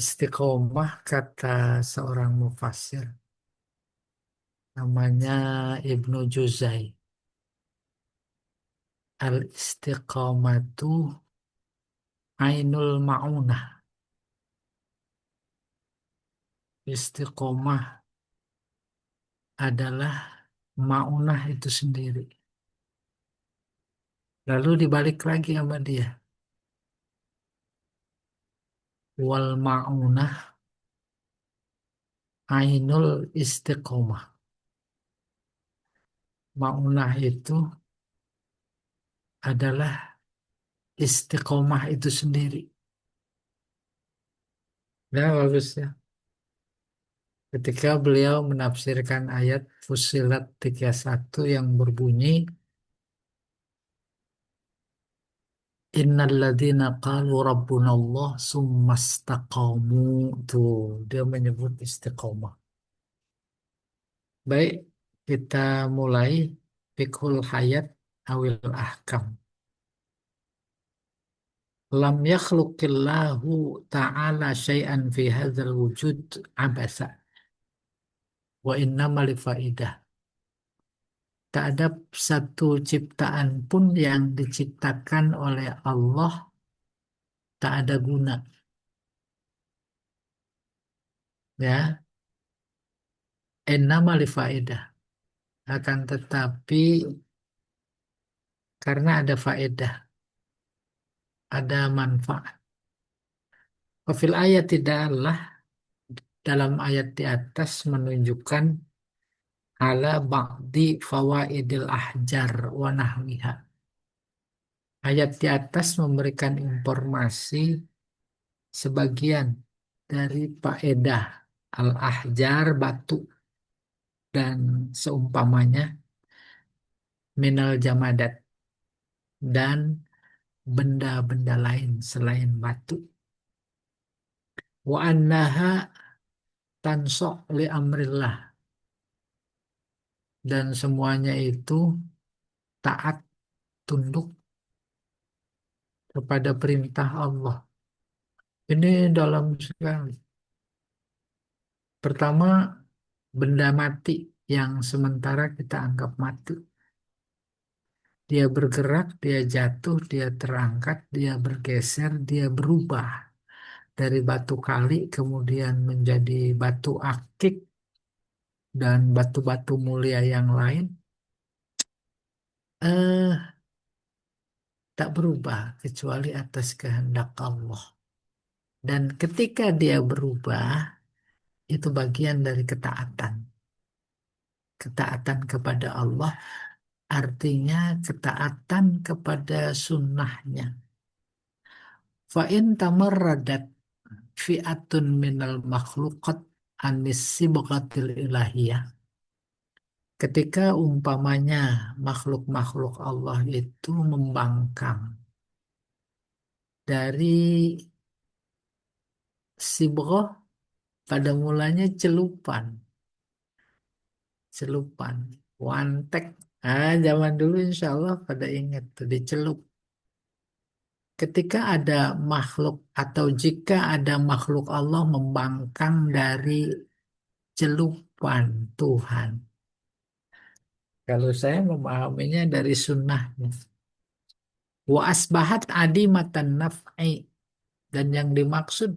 Istiqomah kata seorang mufassir namanya Ibnu Juzai. Al-istiqomatu ainul ma'unah. Istiqomah adalah ma'unah itu sendiri. Lalu dibalik lagi sama dia. Wal ma'unah ainul istiqomah. Ma'unah itu adalah istiqomah itu sendiri. Ya, bagus ya. Ketika beliau menafsirkan ayat Fussilat 31 yang berbunyi Innalladzina qalu rabbunallah summastaqamu. Tuh, dia menyebut istiqomah. Baik, kita mulai fiqhul hayat awil ahkam. Lam yakhluqillahu ta'ala syai'an fi hadzal wujud abasa wa innama li faidah. Tak ada satu ciptaan pun yang diciptakan oleh Allah tak ada guna. Ya, innama li faidah. Akan tetapi karena ada faedah, ada manfaat. Wafil ayat tidaklah dalam ayat di atas menunjukkan ala ba'di fawaidil ahjar wa nahwiha. Ayat di atas memberikan informasi sebagian dari faedah al-ahjar batu dan seumpamanya minal jamadat dan benda-benda lain selain batu. Wa annaha tansok li amrillah dan semuanya itu taat tunduk kepada perintah Allah. Ini dalam sekali. Pertama, benda mati yang sementara kita anggap mati. Dia bergerak, dia jatuh, dia terangkat, dia bergeser, dia berubah dari batu kali kemudian menjadi batu akik dan batu-batu mulia yang lain. Eh, tak berubah kecuali atas kehendak Allah. Dan ketika dia berubah, itu bagian dari ketaatan. Ketaatan kepada Allah artinya ketaatan kepada sunnahnya. Fa'in tamarradat fi'atun minal makhluqat anis sibghatil ilahiyah. Ketika umpamanya makhluk-makhluk Allah itu membangkang dari sibghah pada mulanya celupan, celupan, wantek. Zaman dulu insya Allah pada ingat tuh dicelup. Ketika ada makhluk atau jika ada makhluk Allah membangkang dari celupan Tuhan. Kalau saya memahaminya dari sunnahnya. Wa asbahat adimatan naf'i. Dan yang dimaksud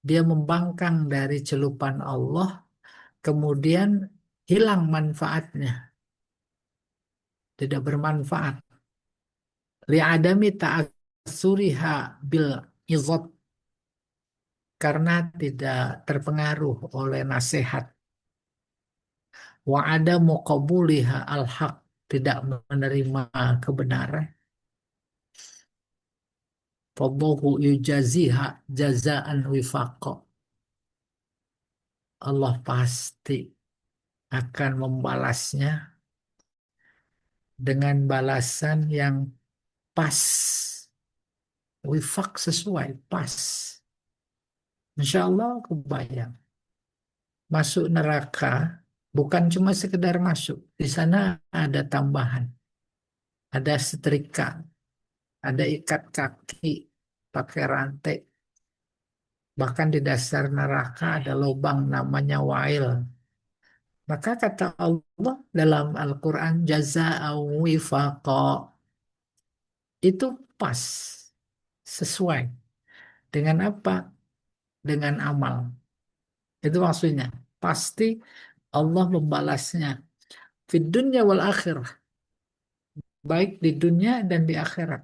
dia membangkang dari celupan Allah. Kemudian hilang manfaatnya. Tidak bermanfaat. Li'adami ta'asuriha bil izot. Karena tidak terpengaruh oleh nasihat. Wa ada muqabuliha al-haq. Tidak menerima kebenaran. Fallahu yujaziha jazaan wifaqa. Allah pasti akan membalasnya dengan balasan yang pas. Wifak sesuai, pas. Insya Allah kebayang. Masuk neraka bukan cuma sekedar masuk. Di sana ada tambahan. Ada setrika. Ada ikat kaki pakai rantai. Bahkan di dasar neraka ada lubang namanya wail. Maka kata Allah dalam Al-Quran, jaza'au wifaqa, itu pas, sesuai. Dengan apa? Dengan amal. Itu maksudnya. Pasti Allah membalasnya. Di dunia wal akhirah. Baik di dunia dan di akhirat.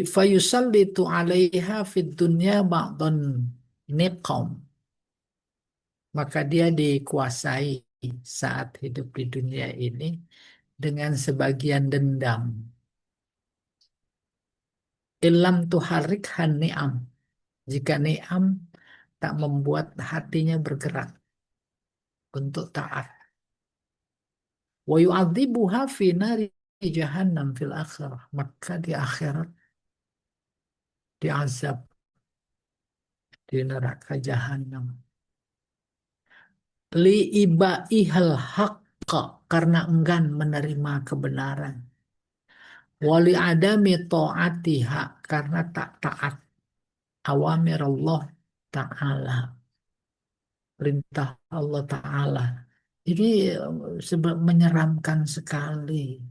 Fayusallitu alaiha fid dunya ba'dun niqam. Maka dia dikuasai saat hidup di dunia ini dengan sebagian dendam. Ilam tuharik ni'am. Jika ni'am tak membuat hatinya bergerak untuk taat. Wa yu'adzibuha fi nari jahannam fil akhirah. Maka di akhirat diazab di neraka jahanam. Li ibaihal haqqa, karena enggan menerima kebenaran. Wali adami ta'atiha, karena tak taat awamir Allah Ta'ala, perintah Allah Ta'ala. Jadi sebab menyeramkan sekali.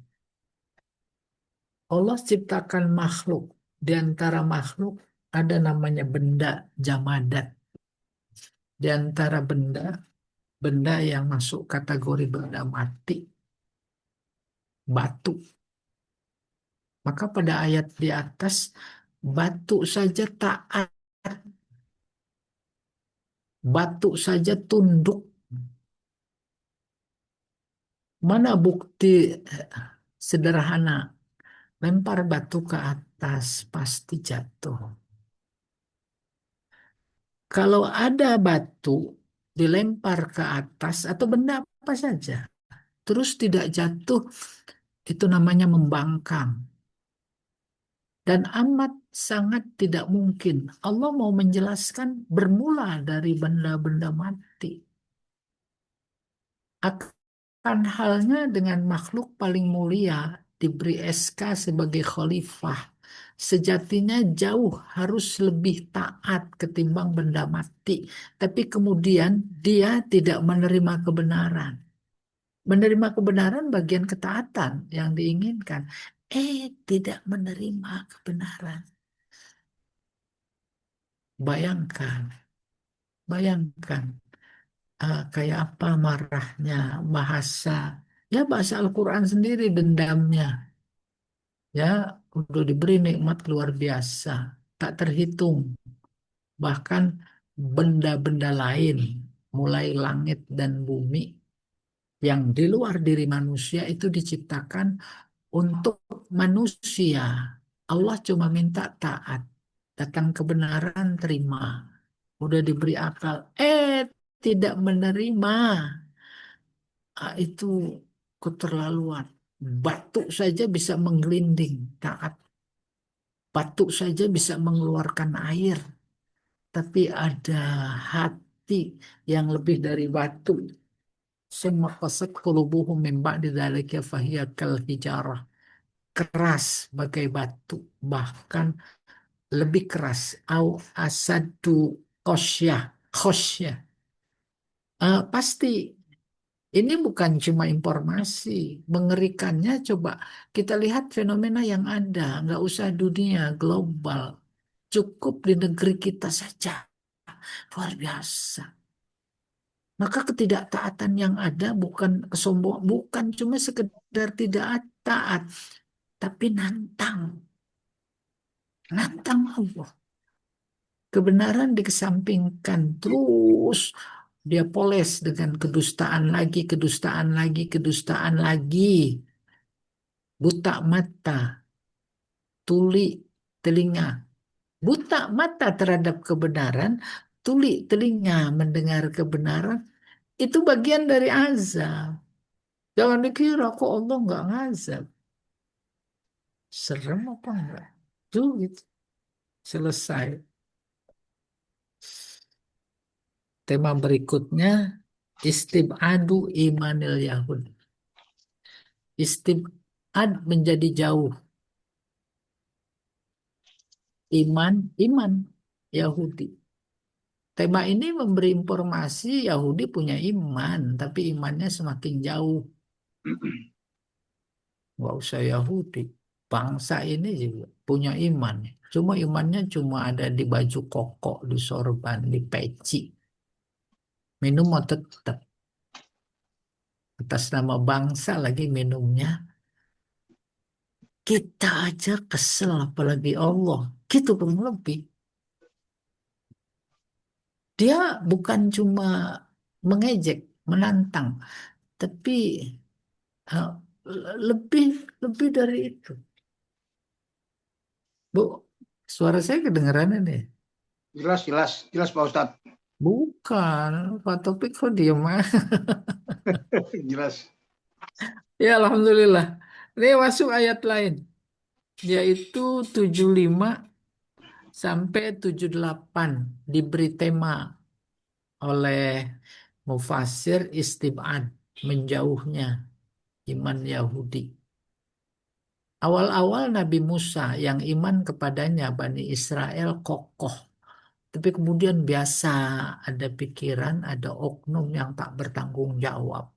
Allah ciptakan makhluk. Di antara makhluk ada namanya benda jamadat. Di antara benda yang masuk kategori benda mati, batu. Maka pada ayat di atas, batu saja taat, batu saja tunduk. Mana bukti sederhana? Lempar batu ke atas, pasti jatuh. Kalau ada batu dilempar ke atas atau benda apa saja, terus tidak jatuh, itu namanya membangkang. Dan amat sangat tidak mungkin. Allah mau menjelaskan bermula dari benda-benda mati. Akan halnya dengan makhluk paling mulia, diberi SK sebagai khalifah. Sejatinya jauh harus lebih taat ketimbang benda mati. Tapi kemudian dia tidak menerima kebenaran. Menerima kebenaran bagian ketaatan yang diinginkan. Tidak menerima kebenaran. Bayangkan, bayangkan kayak apa marahnya bahasa. Ya bahasa Al-Quran sendiri dendamnya. Ya udah diberi nikmat luar biasa. Tak terhitung. Bahkan benda-benda lain, mulai langit dan bumi yang di luar diri manusia itu diciptakan untuk manusia. Allah cuma minta taat. Datang kebenaran, terima. Udah diberi akal. Tidak menerima. Itu keterlaluan. Batu saja bisa menggelinding. Taat. Batu saja bisa mengeluarkan air. Tapi ada hati yang lebih dari batu. Summa qasat qulubuhum min ba'di dzalika fahiya kal hijarah. Keras bagai batu. Bahkan lebih keras. Au asadu khosyah. Khosyah. Pasti ini bukan cuma informasi. Mengerikannya coba kita lihat fenomena yang ada. Nggak usah dunia, global. Cukup di negeri kita saja. Luar biasa. Maka ketidaktaatan yang ada bukan kesombongan, bukan cuma sekedar tidak taat, tapi nantang. Nantang Allah. Kebenaran dikesampingkan terus dia poles dengan kedustaan lagi, kedustaan lagi, kedustaan lagi. Buta mata, tuli telinga. Buta mata terhadap kebenaran, tuli telinga mendengar kebenaran, itu bagian dari azab. Jangan dikira kok Allah nggak ngazab. Serem apa enggak? Tuh gitu. Selesai. Tema berikutnya, istibadu imanil Yahud. Istibad menjadi jauh. Iman, iman. Yahudi. Tema ini memberi informasi Yahudi punya iman, tapi imannya semakin jauh. Nggak usah Yahudi. Bangsa ini juga punya iman. Cuma imannya cuma ada di baju koko, di sorban, di peci. Minum mau tetap. Atas nama bangsa lagi minumnya. Kita aja kesel, apalagi Allah. Gitu kurang lebih. Dia bukan cuma mengejek, menantang, tapi eh, lebih lebih dari itu. Bu, suara saya kedengeran nih. Jelas, jelas, jelas Pak Ustadz. Bukan, Pak Topik kok diem aja? Jelas. Ya, Alhamdulillah. Ini masuk ayat lain, yaitu 75 sampai 78 diberi tema oleh Mufasir istibad, menjauhnya iman Yahudi. Awal-awal Nabi Musa yang iman kepadanya Bani Israel kokoh. Tapi kemudian biasa ada pikiran, ada oknum yang tak bertanggung jawab.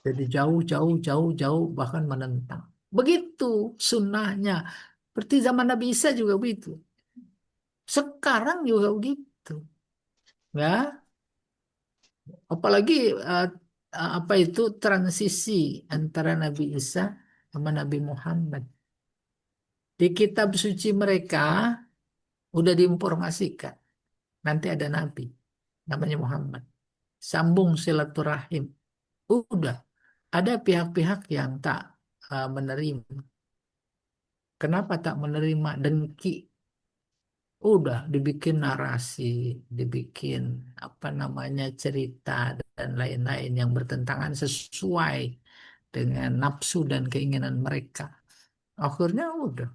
Jadi jauh, jauh, jauh, jauh, bahkan menentang. Begitu sunnahnya. Seperti zaman Nabi Isa juga begitu. Sekarang juga begitu. Ya, apalagi apa itu transisi antara Nabi Isa sama Nabi Muhammad. Di kitab suci mereka udah diinformasikan. Nanti ada Nabi namanya Muhammad. Sambung silaturahim. Udah. Ada pihak-pihak yang tak menerima. Kenapa tak menerima? Dengki. Udah dibikin narasi, dibikin apa namanya cerita dan lain-lain yang bertentangan sesuai dengan nafsu dan keinginan mereka. Akhirnya udah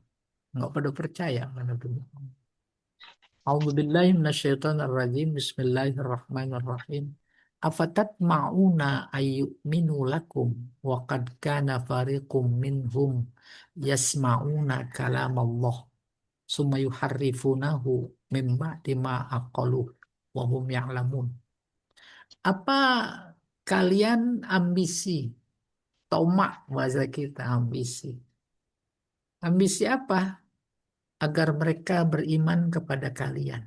nggak pada percaya mana dulu. A'udzubillahi minasyaitonirrajim. Bismillahirrahmanirrahim. Afatatma'una ayyuminu lakum wa qad kana fariqum minhum yasma'una kalam Allah summa yuharrifunahu min ba'di ma aqaluh wa hum ya'lamun. Apa kalian ambisi, tomak bahasa kita ambisi. Ambisi apa? Agar mereka beriman kepada kalian.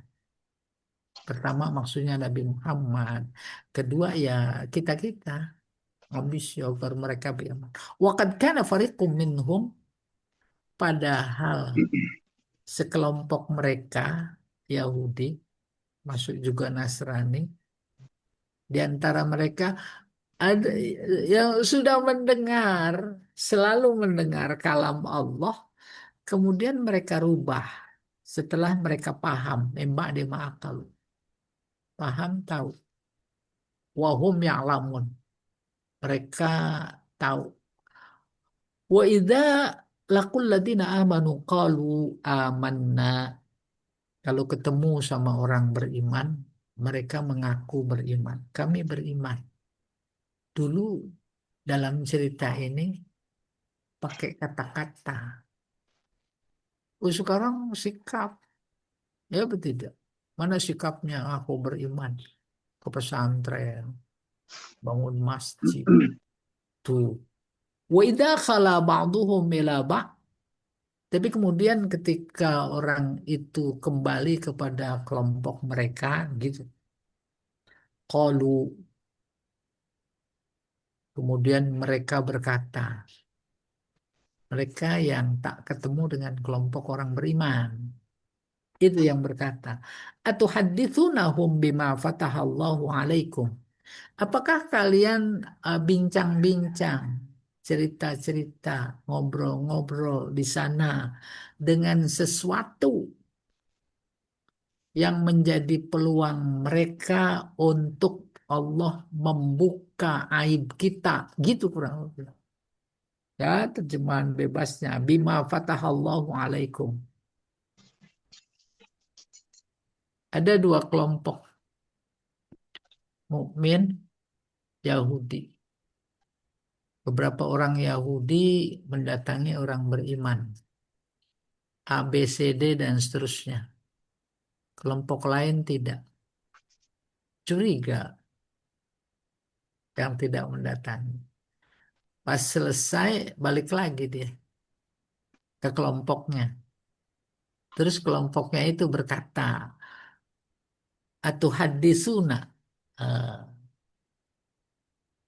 Pertama maksudnya Nabi Muhammad. Kedua ya kita-kita. Ambisi agar mereka beriman. Wa qad kana fariqum minhum, padahal sekelompok mereka Yahudi, masuk juga Nasrani, di antara mereka ada yang sudah mendengar, selalu mendengar kalam Allah, kemudian mereka rubah setelah mereka paham, membak di ma'akal, paham tahu, wahum ya'lamun, mereka tahu. Wa idza laqul ladina amanu qalu amanna, kalau ketemu sama orang beriman, mereka mengaku beriman. Kami beriman. Dulu dalam cerita ini pakai kata-kata. Oh, sekarang sikap. Ya betul tidak? Mana sikapnya aku beriman ke pesantren, bangun masjid. Tuh. Wa idza khala ba'duhum ila ba'd. Tapi kemudian ketika orang itu kembali kepada kelompok mereka gitu. Qalu, kemudian mereka berkata, mereka yang tak ketemu dengan kelompok orang beriman. Itu yang berkata, atuhadditsunahum bima fatahallahu alaikum. Apakah kalian bincang-bincang, cerita-cerita, ngobrol-ngobrol di sana dengan sesuatu yang menjadi peluang mereka untuk Allah membuka aib kita, gitu kurang lebih. Ya, terjemahan bebasnya bima fatahallahu alaikum. Ada dua kelompok mukmin Yahudi. Beberapa orang Yahudi mendatangi orang beriman. A, B, C, D, dan seterusnya. kelompok lain tidak. Curiga yang tidak mendatangi. Pas selesai, balik lagi dia ke kelompoknya. Terus kelompoknya itu berkata, atuhadditsuna eh,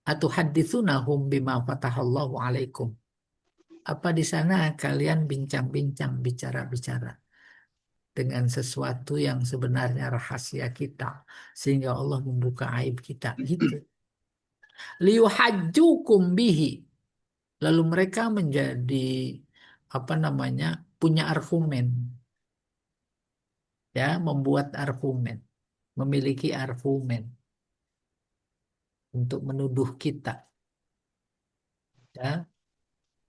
atuhadditsuna hum bima fatahallahu alaikum. Apa di sana kalian bincang-bincang, bicara-bicara dengan sesuatu yang sebenarnya rahasia kita, sehingga Allah membuka aib kita, gitu. Liyuhajjukum bihi. Lalu mereka menjadi apa namanya? Punya argumen, ya, membuat argumen, memiliki argumen untuk menuduh kita, ya,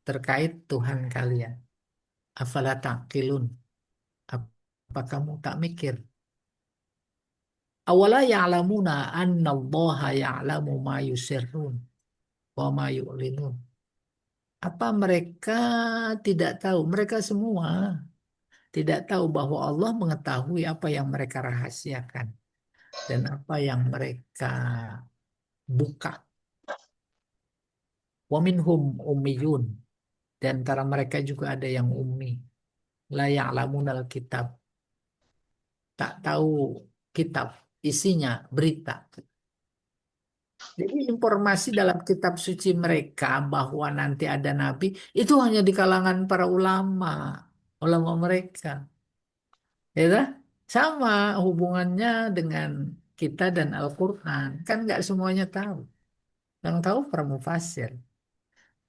terkait Tuhan kalian. Afala taqilun? Apa kamu tak mikir? Awala ya'lamuna anna Allah ya'lamu ma yusirrun wa ma yu'linun. Apa mereka tidak tahu? Mereka semua tidak tahu bahwa Allah mengetahui apa yang mereka rahasiakan dan apa yang mereka buka. Wa minhum ummiyun. Di antara mereka juga ada yang ummi. La ya'lamunal kitab. Tak tahu kitab, isinya berita. Jadi informasi dalam kitab suci mereka bahwa nanti ada nabi itu hanya di kalangan para ulama, ulama mereka. Ya kan? Sama hubungannya dengan kita dan Al-Quran. Kan nggak semuanya tahu. Yang tahu para mufasir.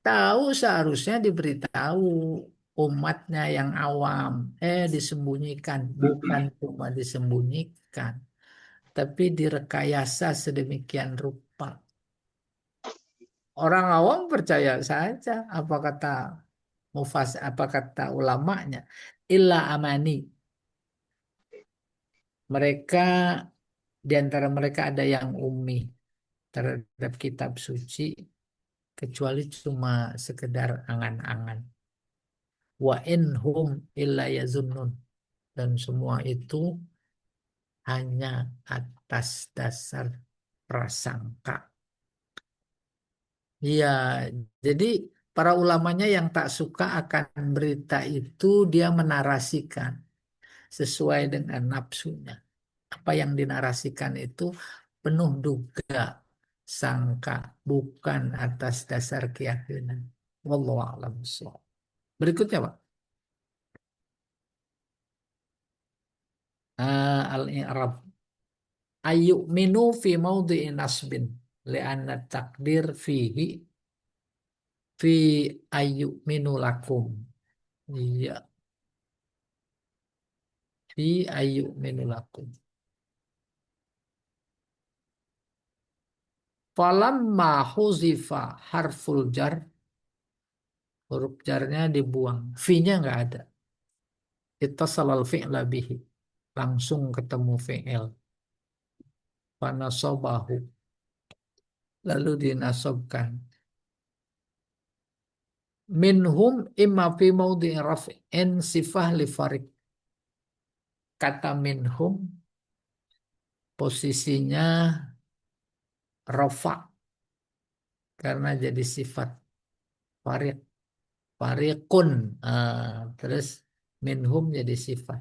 Tahu seharusnya diberitahu umatnya yang awam. Disembunyikan. Bukan cuma disembunyikan. Tapi direkayasa sedemikian rupa. Orang awam percaya saja apa kata apa kata ulamanya. Illa amani. Mereka di antara mereka ada yang ummi terhadap kitab suci kecuali cuma sekedar angan-angan. Wa in hum illa yazunnun, dan semua itu hanya atas dasar prasangka. Iya, jadi para ulamanya yang tak suka akan berita itu dia menarasikan sesuai dengan nafsunya. Apa yang dinarasikan itu penuh duga, sangka, bukan atas dasar keyakinan. Wallahu a'lam bishawab. Berikutnya, Pak. Al-i'rab. Ayu minu fi maudhi'i nasbin li'anna takdir fihi fi ayu minu lakum. Iya, fi ayu minu lakum. Falamma huzifa harful jar, huruf jarnya dibuang. Fi-nya nggak ada. Ittasalal fi'la bihi. Langsung ketemu fi'il. Fanasobahu. Lalu dinasobkan. Minhum imma fi maudhi'i raf'in sifah li farik. Kata minhum posisinya rofa karena jadi sifat farik. Farikun. Terus minhum jadi sifat.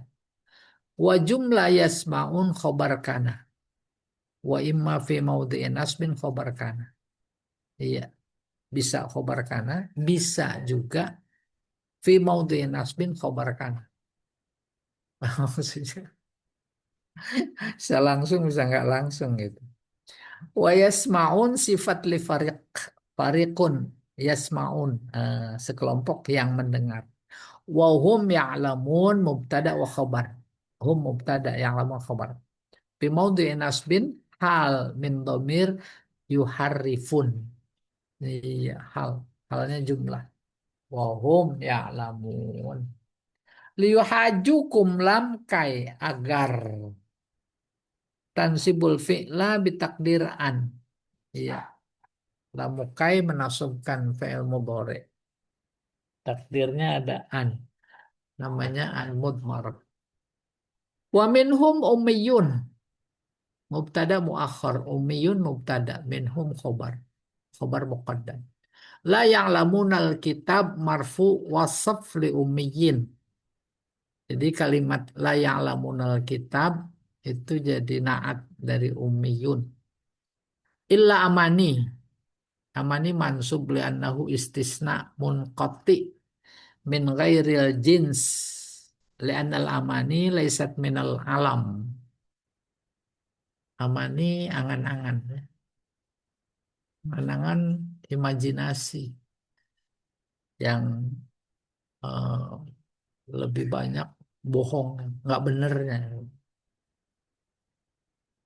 Wa jumla yasma'un khobar kana. Wa imma fi maudhi'i nasbin khobar kana. Iya, bisa khobar kana, bisa juga fi maudhi'i nasbin khobar kana. Maksudnya bisa langsung bisa nggak langsung gitu. Wa yasma'un sifat li fariq. Fariqun yasma'un, sekelompok yang mendengar. Wa hum ya'lamun mubtada wa khabar. Hum mubtada ya'lamun khabar. Fi maudhi'i nasbin hal min dhamir yuharrifun. Iya, halnya jumlah. Wa hum ya'lamun. Liyuhajukum lam kai agar tansibul fi'la bitakdir an. Iya, lamukai menasubkan fi'il mudhari. Takdirnya ada an. Namanya an mudmar. Wa minhum ummiyun. Mubtada muakhar. Ummiyun mubtada. Minhum khobar. Khobar muqaddam. La ya'lamunal kitab marfu wasaf li ummiyin. Jadi kalimat la ya'lamunal kitab itu jadi naat dari ummiyun. Illa amani. Amani mansub li'annahu istisna munqati min ghairil jins. Li'annal amani laisat minal alam. Amani angan-angan. Angan-angan imajinasi yang eh, lebih banyak bohong, nggak benernya.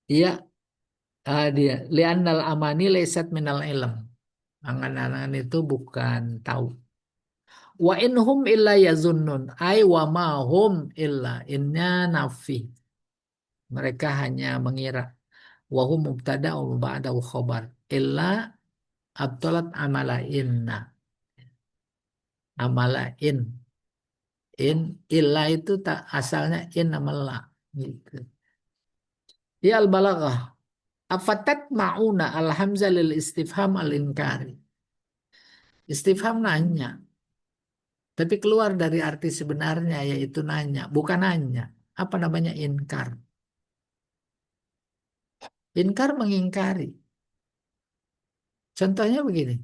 Iya, dia li'annal amani laisat minal ilm. Angan-angan itu bukan tahu. Wa inhum illa yazunnun. Ay wa ma hum illa. Innya nafi. Mereka hanya mengira. Wa hum mubtada wa ba'dahu khobar. Illa abtolat amala inna. Amala in. In. Illa itu tak asalnya in amala. Gitu. Ya al-balaghah. Afatat ma'una al-hamzah lil istifham al-inkari. Istifham nanya. Tapi keluar dari arti sebenarnya yaitu nanya, bukan nanya. Apa namanya inkar? Inkar mengingkari. Contohnya begini.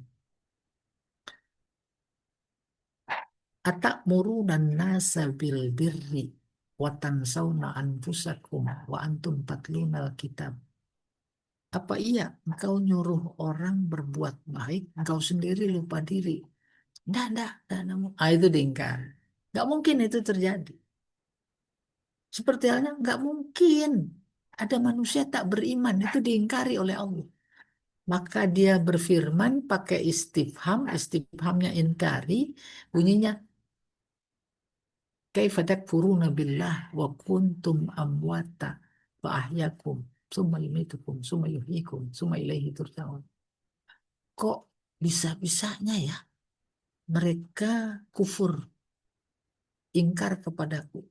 Atakmuruna nasa bil birri wa tansawna anfusakum wa antum tatlunal kitab. Apa iya engkau nyuruh orang berbuat baik, engkau sendiri lupa diri? Enggak. Itu diingkar. Enggak mungkin itu terjadi. Seperti halnya enggak mungkin ada manusia tak beriman. Itu diingkari oleh Allah. Maka dia berfirman pakai istifham, istifhamnya inkari, bunyinya kaifa takfuruna billah wa kuntum amwata fa ahyakum summa yumitukum summa yuhyikum summa ilaihi turja'un. Kok bisa-bisanya ya mereka kufur, ingkar kepadaku.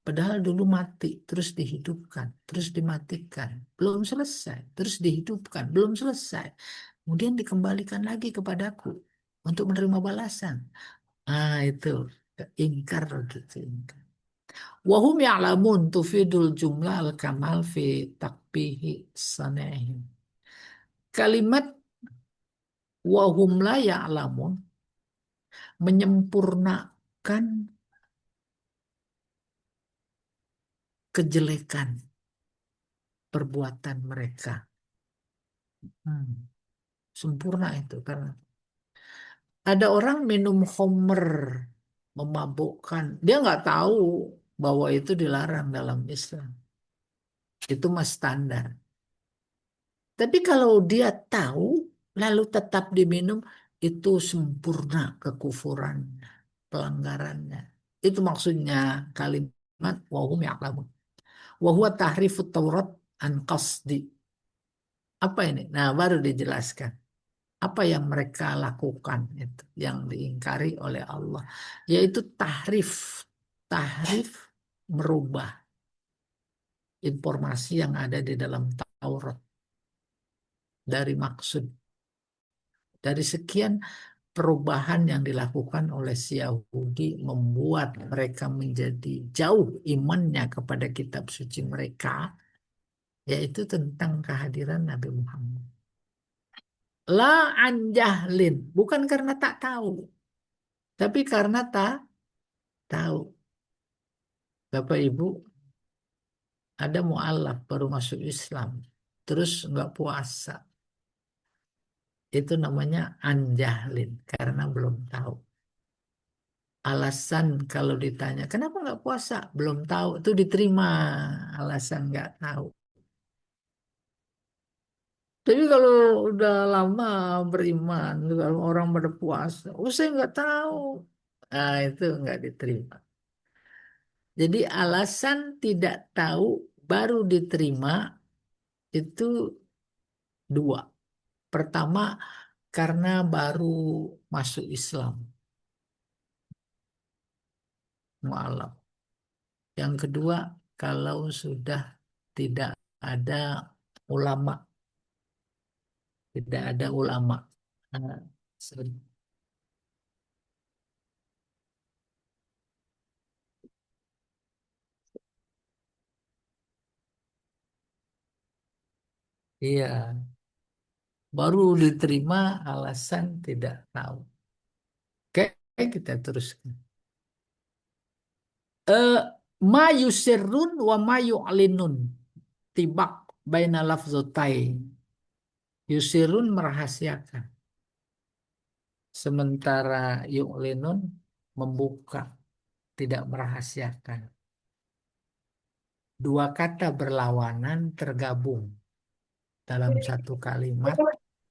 Padahal dulu mati, terus dihidupkan, terus dimatikan, belum selesai, terus dihidupkan, belum selesai. Kemudian dikembalikan lagi kepadaku untuk menerima balasan. Ah itu ingkar gitu. Wahum ya'lamun tufidul jumlah al-kamal fi takbihi sana'ihim. Kalimat wahum la ya'lamun menyempurnakan kejelekan perbuatan mereka. Hmm, Sempurna itu karena ada orang minum khamr memabukkan. Dia nggak tahu bahwa itu dilarang dalam Islam. Itu mas standar. Tapi kalau dia tahu lalu tetap diminum itu sempurna kekufuran pelanggarannya. Itu maksudnya kalimat wahum ya'lamun. Wa huwa tahrifut Taurat an qasdi. Apa ini? Nah, baru dijelaskan. Apa yang mereka lakukan itu yang diingkari oleh Allah, yaitu tahrif. Tahrif merubah informasi yang ada di dalam Taurat dari maksud dari sekian perubahan yang dilakukan oleh si Yahudi membuat mereka menjadi jauh imannya kepada kitab suci mereka, yaitu tentang kehadiran Nabi Muhammad. La anjahlin, bukan karena tak tahu, tapi karena tak tahu. Bapak Ibu, ada mualaf baru masuk Islam, terus nggak puasa. Itu namanya anjahlin, karena belum tahu. Alasan kalau ditanya, kenapa nggak puasa? Belum tahu, itu diterima alasan nggak tahu. Tapi kalau udah lama beriman, kalau orang pada puasa, oh saya nggak tahu. Nah, itu nggak diterima. Jadi alasan tidak tahu baru diterima itu dua. Pertama, karena baru masuk Islam, mualaf. Yang kedua, kalau sudah tidak ada ulama, tidak ada ulama. Nah, se- iya, baru diterima alasan tidak tahu. Oke, kita teruskan. Eh, ma yusirrun wa ma yu'linun. Tibak baina lafzotai. Yusirun merahasiakan. Sementara yu'linun membuka, tidak merahasiakan. Dua kata berlawanan tergabung dalam satu kalimat,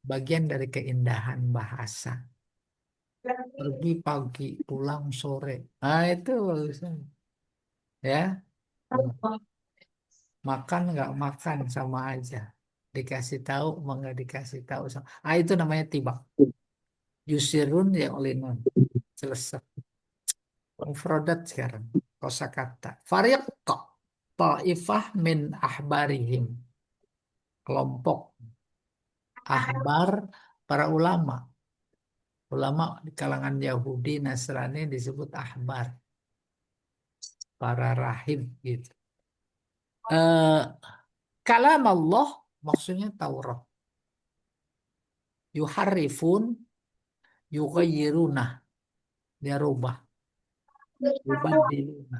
bagian dari keindahan bahasa. Pergi pagi, pulang sore. Nah itu bagusan. Ya, makan nggak makan sama aja. Dikasih tahu, mau nggak dikasih tahu sama. Ah itu namanya tibak. Yusirun ya olinun. Selesai. Mufradat sekarang. Kosakata. Fariq ta'ifah min ahbarihim. Kelompok ahbar para ulama. Ulama di kalangan Yahudi, Nasrani disebut ahbar. Para rahib gitu. Kalam Allah maksudnya Taurat. Yuharifun, yughayyiruna. Dia rubah. Yubadiluna.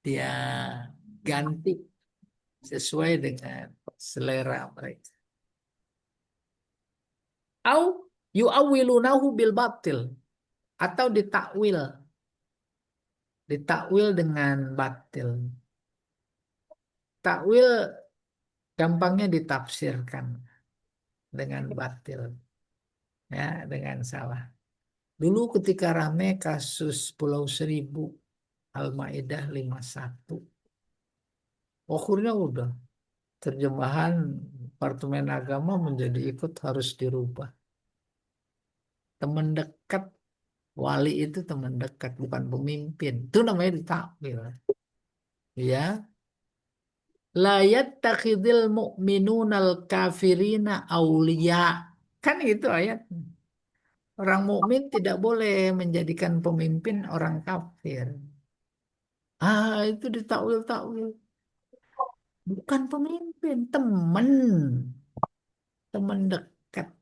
Dia ganti sesuai dengan selera mereka. Au yu'awwilunahu bil batil. Atau ditakwil. Ditakwil dengan batil. Takwil gampangnya ditafsirkan dengan batil. Ya, dengan salah. Dulu ketika rame kasus Pulau Seribu, Al-Maidah 51, akhirnya udah terjemahan Departemen Agama menjadi ikut harus dirubah. Teman dekat wali itu teman dekat bukan pemimpin. Itu namanya ditakwil. Ya, la yattakhidil mu'minunal kafirina auliya. Kan itu ayat. Orang mukmin tidak boleh menjadikan pemimpin orang kafir. Ah, itu ditakwil-takwil. Bukan pemimpin, teman. Teman dekat.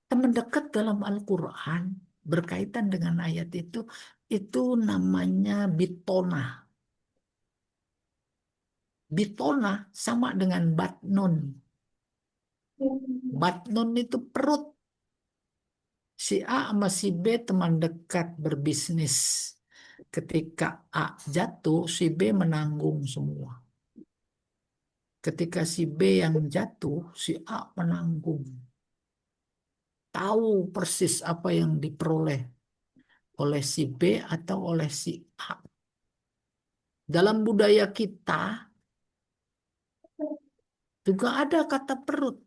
Teman dekat dalam Al-Quran berkaitan dengan ayat itu namanya bitonah. Bitonah sama dengan batnun. Batnun itu perut. Si A sama si B teman dekat berbisnis. Ketika A jatuh, si B menanggung semua. Ketika si B yang jatuh, si A menanggung. Tahu persis apa yang diperoleh oleh si B atau oleh si A. Dalam budaya kita juga ada kata perut.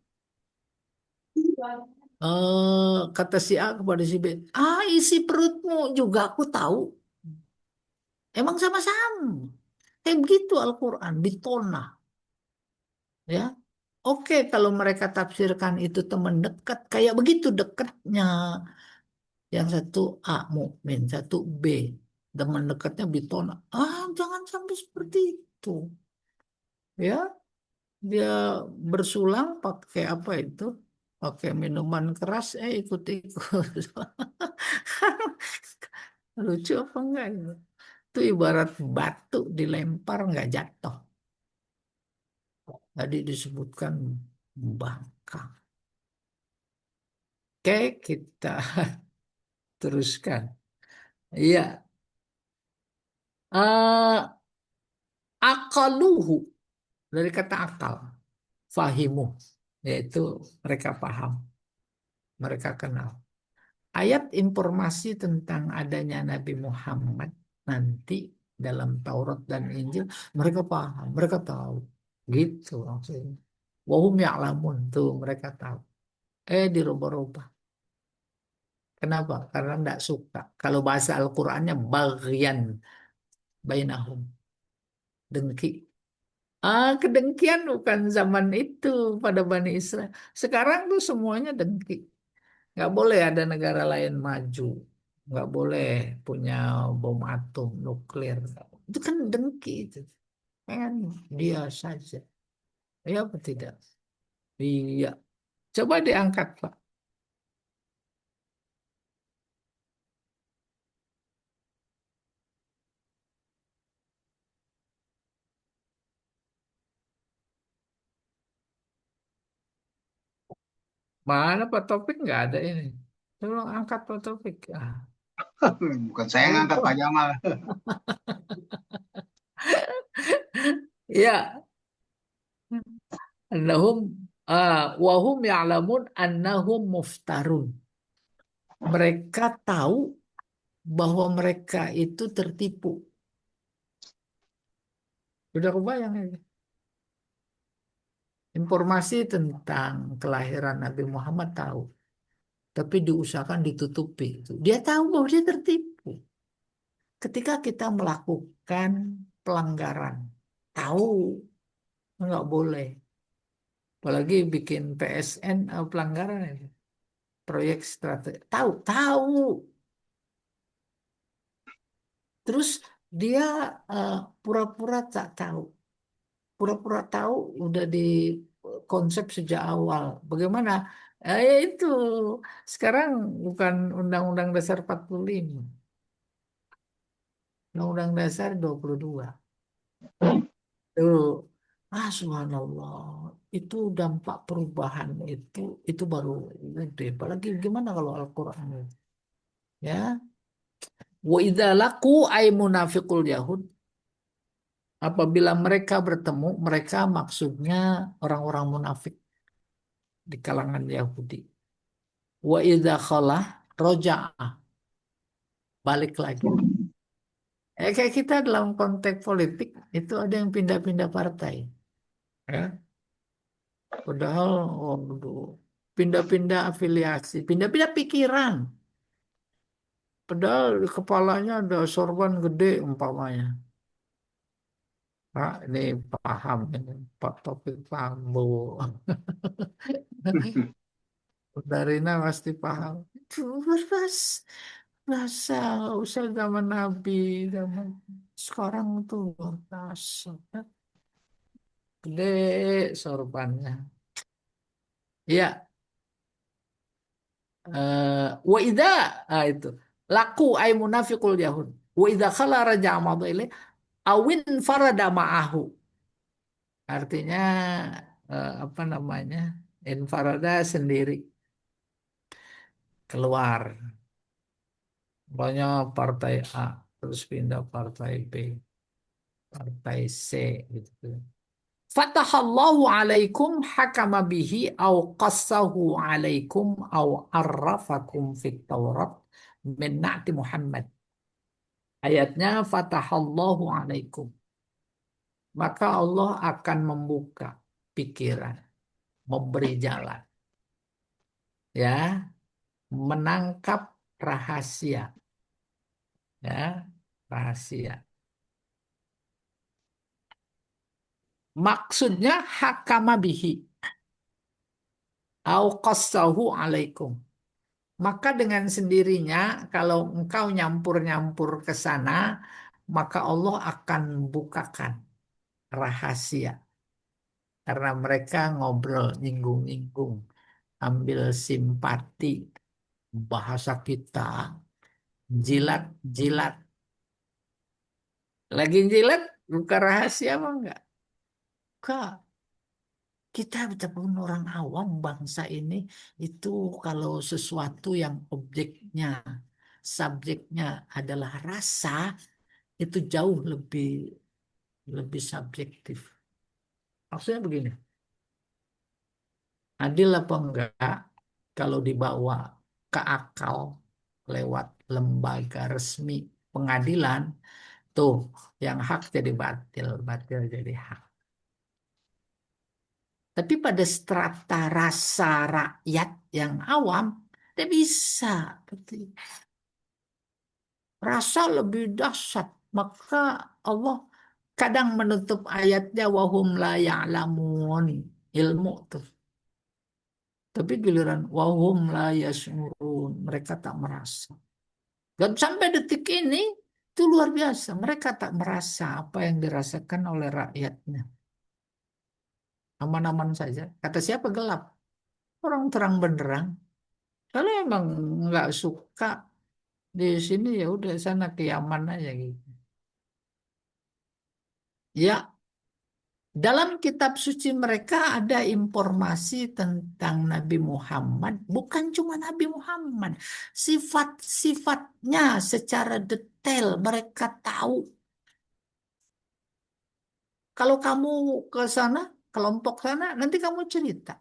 Kata si A kepada si B, isi perutmu juga aku tahu. Emang sama-sama. Kayak begitu Al-Quran, ditona. Ya, oke kalau mereka tafsirkan itu teman dekat, kayak begitu dekatnya. Yang satu A mukmin, satu B. Teman dekatnya bitona. Jangan sampai seperti itu. Ya, dia bersulang pakai apa itu? Pakai minuman keras, ikut-ikut. Lucu apa enggak itu? Itu ibarat batu dilempar nggak jatuh. Tadi disebutkan bangka. Oke, kita teruskan. Iya. eh Akaluhu dari kata akal. Fahimu. Yaitu mereka paham. Mereka kenal. Ayat informasi tentang adanya Nabi Muhammad nanti dalam Taurat dan Injil. Mereka paham. Mereka tahu. Gitu maksudnya. Wahum ya'lamun. Tuh mereka tahu. Dirubah-rubah. Kenapa? Karena tidak suka. Kalau bahasa Al-Qur'annya bagian bainahum. dengki. Kedengkian bukan zaman itu pada Bani Israel. Sekarang tuh semuanya dengki. Nggak boleh ada negara lain maju. Nggak boleh punya bom atom, nuklir. Itu kan dengki itu. Kan dia saja. Ya apa tidak? Iya. Coba diangkat, Pak. Mana Pak Topik nggak ada ini. Tolong angkat Pak Topik. Bukan saya yang ngangkat Pak Lupa. Jamal. Ya, annahum wahum ya'lamun annahum muftarun. Mereka tahu bahwa mereka itu tertipu. Sudah kebayang ya? Informasi tentang kelahiran Nabi Muhammad tahu, tapi diusahakan ditutupi. Dia tahu bahwa dia tertipu. Ketika kita melakukan pelanggaran, tahu nggak boleh. Apalagi bikin PSN pelanggaran itu. Proyek strategi. Tahu, tahu. Terus dia eh, pura-pura tak tahu. Pura-pura tahu udah di konsep sejak awal. Bagaimana? Ya itu. Sekarang bukan Undang-Undang Dasar 45. Undang-Undang Dasar 22. Tuh. Subhanallah. Itu dampak perubahan itu baru gede. Apalagi gimana kalau Al-Quran itu? Ya. Wa idza laqu ay munafiqul yahud. Apabila mereka bertemu, mereka maksudnya orang-orang munafik di kalangan Yahudi. Wa idza khalah roja'ah, balik lagi. Kayak kita dalam konteks politik itu ada yang pindah-pindah partai, ya. Padahal, waduh, pindah-pindah afiliasi, pindah-pindah pikiran. Padahal di kepalanya ada sorban gede umpamanya. Pak, ini paham ini, Pak Topik paham, Bu. Darina pasti paham. Itu berbahas bahasa usah zaman Nabi, zaman sekarang tuh bahasa gede sorbannya. Iya, wa idza itu laku ay munafiqul yahud. Wa idza khala raja'a madu ilaih awin farada ma'ahu. Artinya apa namanya? Infarada sendiri keluar. Banyak partai A terus pindah partai B, partai C gitu. Fatahallahu alaikum hakama bihi au qassahu alaikum au arrafakum fit Taurat min na'ti Muhammad. Ayatnya fatahallahu alaikum. Maka Allah akan membuka pikiran, memberi jalan, ya, menangkap rahasia, ya, rahasia. Maksudnya hakama bihi au qassahu alaikum. Maka dengan sendirinya kalau engkau nyampur-nyampur ke sana, maka Allah akan bukakan rahasia. Karena mereka ngobrol, nyinggung-nyinggung, ambil simpati, bahasa kita, jilat-jilat. Lagi jilat, buka rahasia apa enggak? Enggak. Kita betapapun orang awam bangsa ini itu kalau sesuatu yang objeknya, subjeknya adalah rasa, itu jauh lebih lebih subjektif. Maksudnya begini, adil apa enggak kalau dibawa ke akal lewat lembaga resmi pengadilan, tuh yang hak jadi batil, batil jadi hak. Tapi pada strata rasa rakyat yang awam, tidak bisa. Rasa lebih dahsyat. Maka Allah kadang menutup ayatnya wahum la ya'lamun, ilmu tuh. Tapi giliran wahum la yash'urun, mereka tak merasa. Dan sampai detik ini itu luar biasa. Mereka tak merasa apa yang dirasakan oleh rakyatnya. Aman-aman saja. Kata siapa gelap? Orang terang benderang. Kalau emang nggak suka di sini ya udah sana ke Yaman aja gitu. Ya, dalam kitab suci mereka ada informasi tentang Nabi Muhammad, bukan cuma Nabi Muhammad, sifat-sifatnya secara detail mereka tahu. Kalau kamu ke sana, kelompok sana, nanti kamu cerita.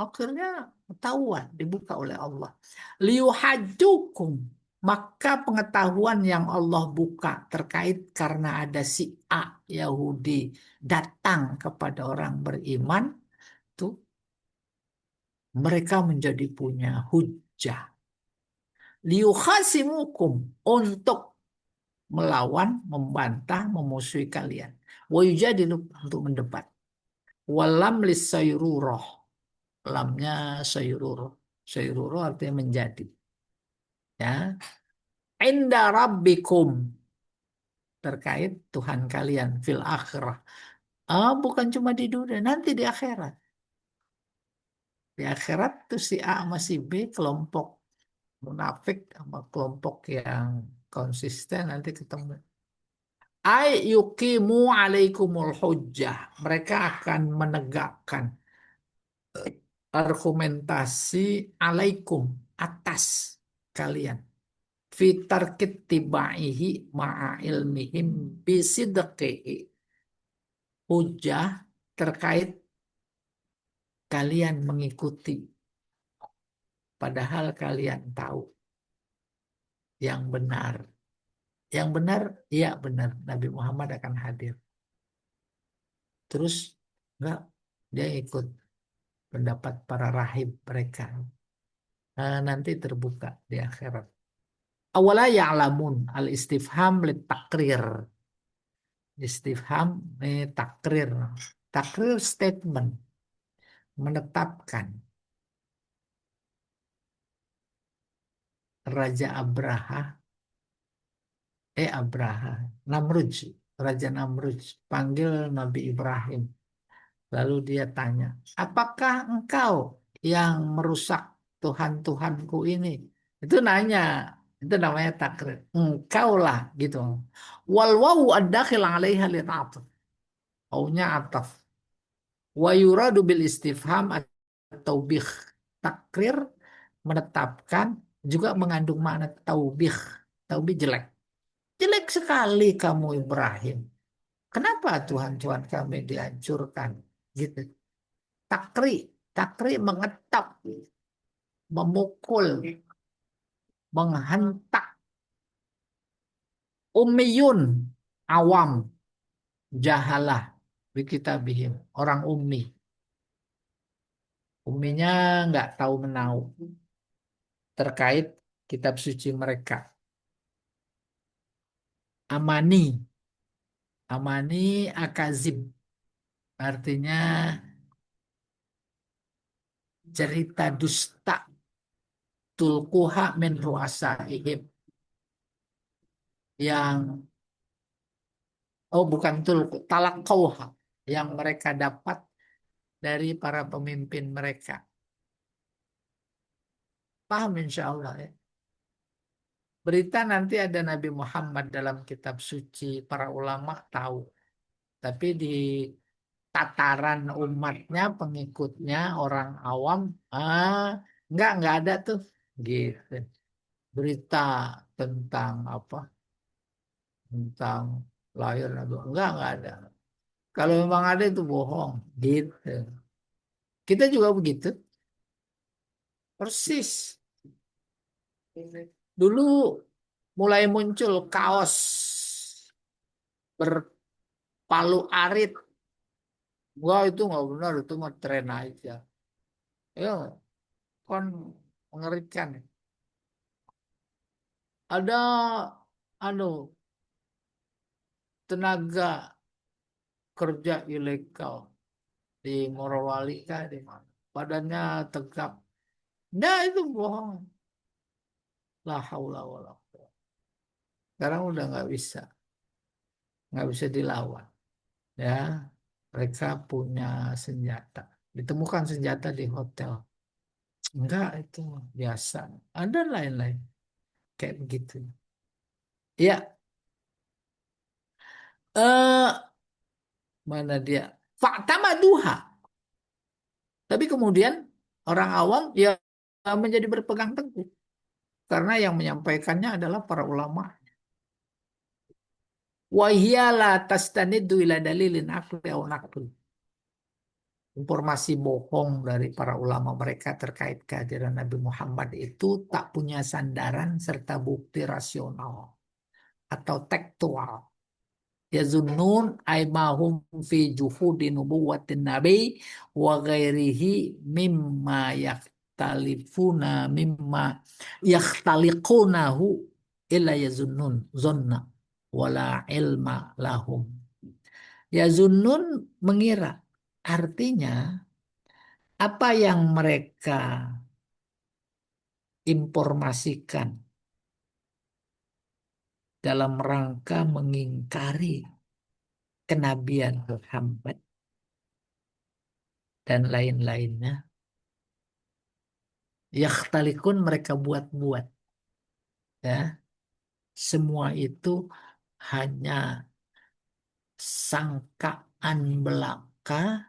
Akhirnya ketahuan, dibuka oleh Allah. Liuhajjukum. Maka pengetahuan yang Allah buka terkait karena ada si A Yahudi datang kepada orang beriman, tuh mereka menjadi punya hujah. Liukhasimukum untuk melawan, membantah, memusuhi kalian. Wa yujadilu untuk mendebat. Walam lisayruroh. Lamnya sayruroh. Sayruroh artinya menjadi. Ya. Inda rabbikum. Terkait Tuhan kalian. Fil akhirah. Ah, bukan cuma di dunia. Nanti di akhirat. Di akhirat tuh si A sama si B kelompok munafik sama kelompok yang konsisten nanti ketemu. Ay yukimu alaikumul hujjah. Mereka akan menegakkan argumentasi alaikum atas kalian. Fitar kitibaihi ma'a ilmihim bisidqihi. Hujjah terkait kalian mengikuti. Padahal kalian tahu yang benar. Yang benar, iya benar. Nabi Muhammad akan hadir. Terus enggak, dia ikut pendapat para rahib mereka. Nanti terbuka di akhirat. Awala ya'lamun al-istifham lit takrir. Istifham takrir. Takrir statement. Menetapkan. Raja Abraha. Abraha. Namrud. Raja Namrud. Panggil Nabi Ibrahim. Lalu dia tanya, apakah engkau yang merusak Tuhan-Tuhanku ini? Itu nanya, itu namanya takrir. Engkau lah, gitu. Wal wawu ad-dakhil 'alaiha lit'atuf. Wawunya ataf. Wa yuradu bil istifham at-taubih. Takrir menetapkan juga mengandung makna taubih. Taubih jelek. Jelek sekali kamu Ibrahim. Kenapa Tuhan-Tuhan kami dihancurkan? Gitu. Takri, takri mengetap, memukul, menghentak. Ummiyun, awam, jahalah, bikitabihim, orang ummi. Umminya nggak tahu menau terkait kitab suci mereka. Amani, amani akazib, artinya cerita dusta. Tulkuha min ruasaihim, yang oh bukan tulku, talakauha yang mereka dapat dari para pemimpin mereka. Paham insya Allah ya. Berita nanti ada Nabi Muhammad dalam kitab suci, para ulama tahu. Tapi di tataran umatnya, pengikutnya, orang awam, ah, nggak ada tuh. Gitu. Berita tentang apa? Tentang lahir Nabi. Nggak ada. Kalau memang ada itu bohong. Gitu. Kita juga begitu. Persis. Dulu mulai muncul kaos berpalu arit. Wah itu nggak benar, itu mah tren aja. Ya, kan mengerikan. Ada, anu, tenaga kerja ilegal di Morowali kah di mana. Badannya tegap. Nah itu bohong. La haula wala quwata. Sekarang udah nggak bisa dilawan. Ya, mereka punya senjata. Ditemukan senjata di hotel. Enggak, itu biasa. Ada lain-lain kayak begitu. Ya, mana dia? Fakta duha. Tapi kemudian orang awam ya menjadi berpegang teguh karena yang menyampaikannya adalah para ulama. Wahyala tastanidu ila dalilin akli au naqli. Informasi bohong dari para ulama mereka terkait kehadiran Nabi Muhammad itu tak punya sandaran serta bukti rasional atau tekstual. Yazunnun aimahum fi juhudi nubuwatin nabi wa ghairihi mimma yaktalifuna mimma yakhtaliqunahu illa yazunnun zonna wala ilma lahum. Yazunnun mengira, artinya apa yang mereka informasikan dalam rangka mengingkari kenabian Muhammad dan lain-lainnya. Yakhtalikun mereka buat-buat. Ya, semua itu hanya sangkaan belaka,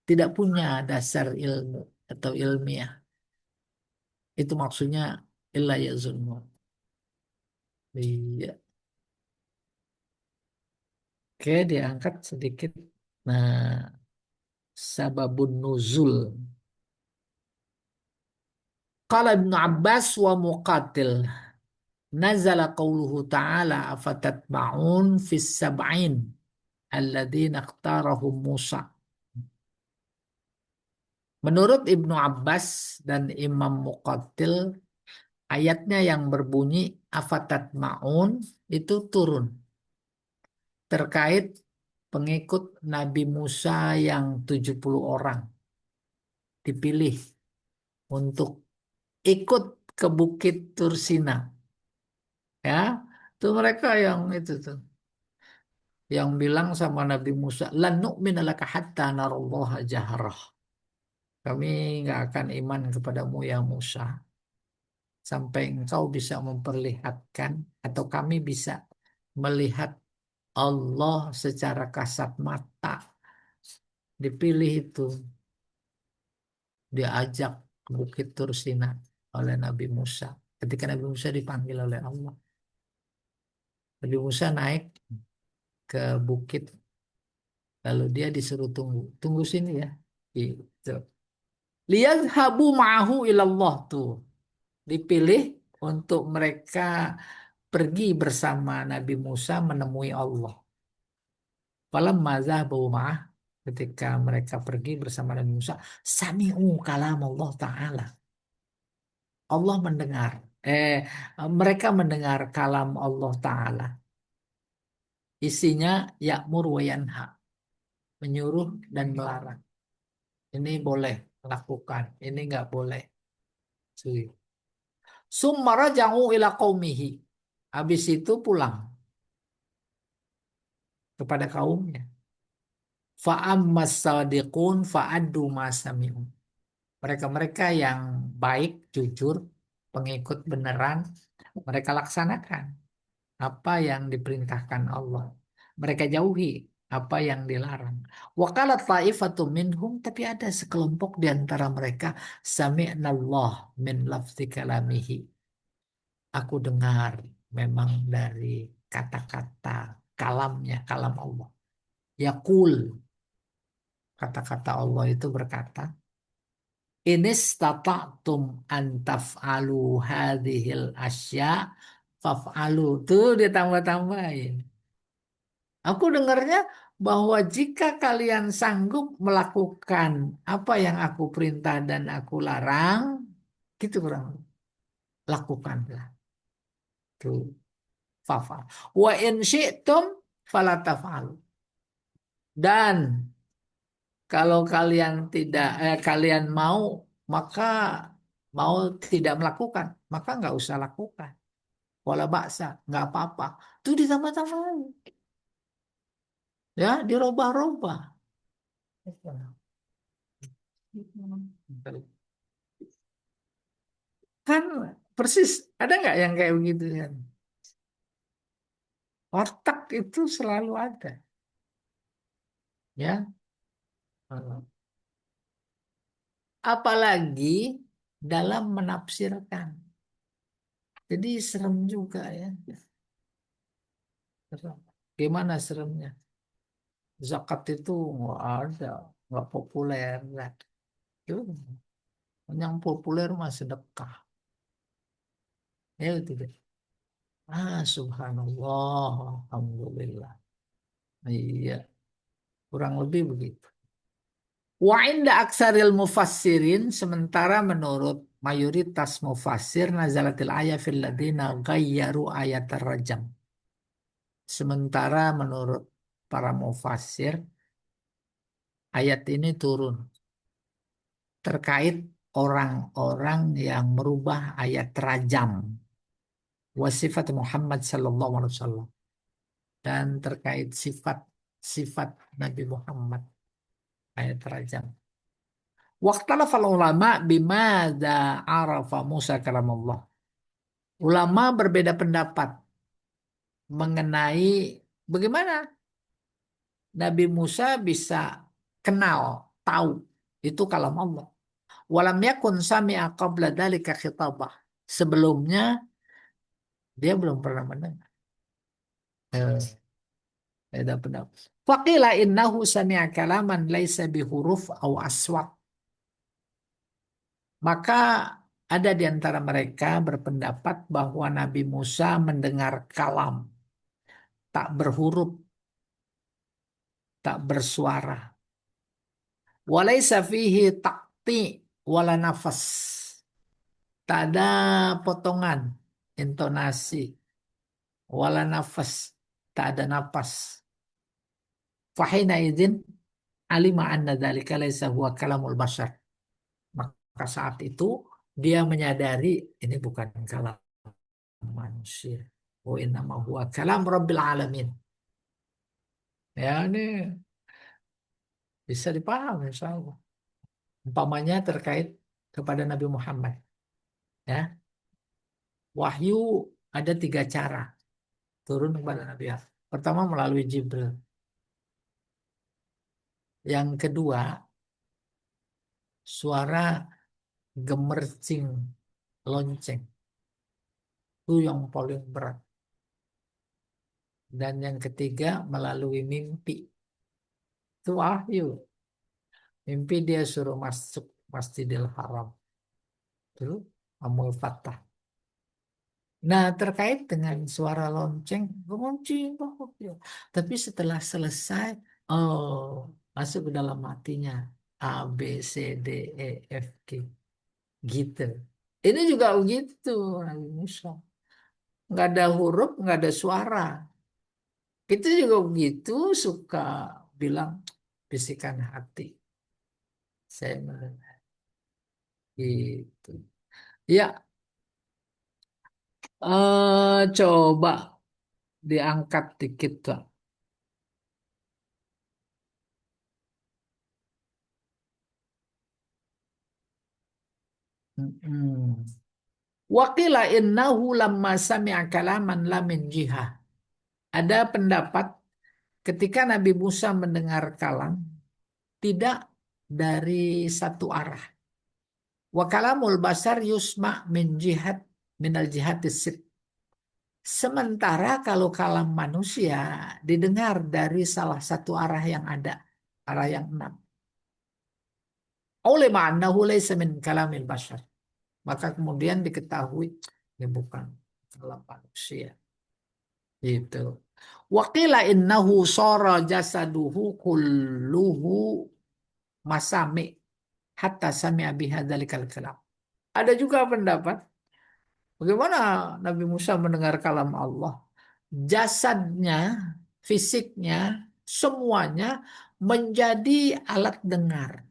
tidak punya dasar ilmu atau ilmiah. Itu maksudnya illa yazunnu. Iya. Oke, diangkat sedikit. Nah, sababun nuzul. Qala Ibnu Abbas wa Muqatil. Nazala qawluhu ta'ala afatatba'un fis sab'in alladzina ikhtarahum Musa. Menurut Ibnu Abbas dan Imam Muqatil, ayatnya yang berbunyi afatat ma'un itu turun terkait pengikut Nabi Musa yang 70 orang dipilih untuk ikut ke Bukit Tursina. Ya, itu mereka yang itu tuh yang bilang sama Nabi Musa, lan nu'mina laka hatta narallaha jahrah. Kami nggak akan iman kepadamu ya Musa sampai engkau bisa memperlihatkan atau kami bisa melihat Allah secara kasat mata. Dipilih itu, diajak ke Bukit Tursina oleh Nabi Musa. Ketika Nabi Musa dipanggil oleh Allah, Nabi Musa naik ke bukit, lalu dia disuruh tunggu, tunggu sini ya. Gitu. Liyadhabu ma'ahu ilallah tuh. Dipilih untuk mereka pergi bersama Nabi Musa menemui Allah. Falamma zahabu ma'ah, ketika mereka pergi bersama Nabi Musa, sami'u kalam Allah Ta'ala. Allah mendengar, mereka mendengar kalam Allah Ta'ala. Isinya ya'mur wa yanha, menyuruh dan melarang. Ini boleh lakukan, ini nggak boleh. Summa raja'u ila qaumihi. Habis itu pulang kepada kaumnya. Fa'ammas sadiqun fa'addu ma sami'u. Mereka-mereka yang baik, jujur, pengikut beneran, mereka laksanakan apa yang diperintahkan Allah. Mereka jauhi apa yang dilarang. Waqalat ta'ifatu minhum, tapi ada sekelompok di antara mereka, sami'nallah min lafzi kalamihi. Aku dengar memang dari kata-kata kalamnya, kalam Allah. Yaqul, kata-kata Allah itu berkata, inistata'tum an taf'alu hadhil asya faf'alu. Tuh ditambah-tambahin. Aku dengarnya bahwa jika kalian sanggup melakukan apa yang aku perintah dan aku larang, gitu kurang lebih. Lakukanlah. Tuh, faf'al. Wa in syi'tum, fala taf'alu. Dan kalau kalian tidak kalian mau, maka mau tidak melakukan, maka nggak usah lakukan. Wala baksa, nggak apa-apa. Itu ditambah-tambah, ya dirubah-rubah. Kan persis, ada nggak yang kayak begitu kan? Otak itu selalu ada, ya. Apalagi dalam menafsirkan. Jadi serem juga ya. Serem. Gimana seremnya? Zakat itu nggak ada, nggak populer. Kan? Itu yang populer mah sedekah. Ya itu deh. Subhanallah, alhamdulillah. Iya, kurang lebih begitu. Wa inda aksaril mufassirin, sementara menurut mayoritas mufassir nazalatil ayat fil ladina ghayyaru ayat rajam. Sementara menurut para mufassir ayat ini turun terkait orang-orang yang merubah ayat rajam wasifat Muhammad sallallahu alaihi wasallam dan terkait sifat Nabi Muhammad ayat rajam. Waqtalafal ulama bimada arafa Musa kalamullah. Ulama berbeda pendapat mengenai bagaimana Nabi Musa bisa kenal, tahu itu kalam Allah. Walam yakun sami'a qabla dzalika khitabah. Sebelumnya dia belum pernah mendengar. Beda pendapat. Faqila innahu sami'a kalaman laisa bihuruf aw aswat. Maka ada di antara mereka berpendapat bahwa Nabi Musa mendengar kalam, tak berhuruf, tak bersuara. Walaysa fihi taqti wala nafas. Tak ada potongan, intonasi, wala nafas, tak ada napas. Fahina izin alima anna dzalika laisa huwa kalamul bashar. Maka saat itu dia menyadari ini bukan kalam manusia. Wa innama huwa kalam rabbil alamin. Ya ini bisa dipahami insya Allah. Umpamanya terkait kepada Nabi Muhammad. Ya, wahyu ada tiga cara turun kepada Nabi Muhammad. Pertama melalui Jibril. Yang kedua suara gemercing lonceng. Itu yang paling berat. Dan yang ketiga melalui mimpi. Itu wahyu. Mimpi dia suruh masuk Masjidil Haram. Itu Amul Fattah. Nah, terkait dengan suara lonceng, lonceng, ya. Tapi setelah selesai, oh, masuk ke dalam hatinya. A, B, C, D, E, F, G. Gitu. Ini juga begitu, Nabi Musa. Nggak ada huruf, nggak ada suara. Itu juga begitu, suka bilang bisikan hati. Saya mendengar. Gitu. Ya, coba diangkat dikit, Pak. Mm-mm. Waqila innahu lamma sami'a kalaman la min jihah. Ada pendapat ketika Nabi Musa mendengar kalam tidak dari satu arah. Wa kalamul basar yusma min jihad minal jihatis sit. Sementara kalau kalam manusia didengar dari salah satu arah yang ada, arah yang enam. Oleh ma'annahu laysa min kalamil basar. Maka kemudian diketahui ini bukan kalam manusia. Itu. Waqila innahu sara jasaduhu kulluhu masami hatta sami'a bihadzalikal kalam. Ada juga pendapat bagaimana Nabi Musa mendengar kalam Allah. Jasadnya fisiknya, semuanya menjadi alat dengar.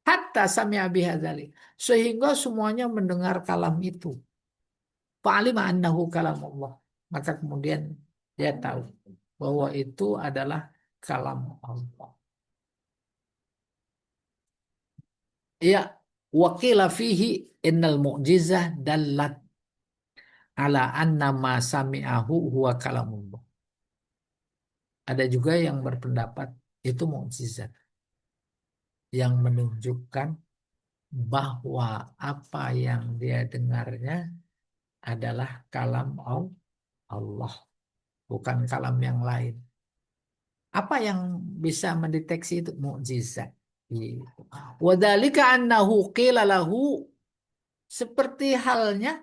Hatta sami'a bihadzalik. Sehingga semuanya mendengar kalam itu. Fa'alima annahu kalamullah. Maka kemudian dia tahu bahwa itu adalah kalam Allah. Ya, waqila fihi innal mu'jizah dallat ala anna ma sami'ahu huwa kalamullah. Ada juga yang berpendapat itu mukjizat yang menunjukkan bahwa apa yang dia dengarnya adalah kalam Allah, bukan kalam yang lain. Apa yang bisa mendeteksi itu mukjizat? Gitu. Wadhalika annahu qila lahu, seperti halnya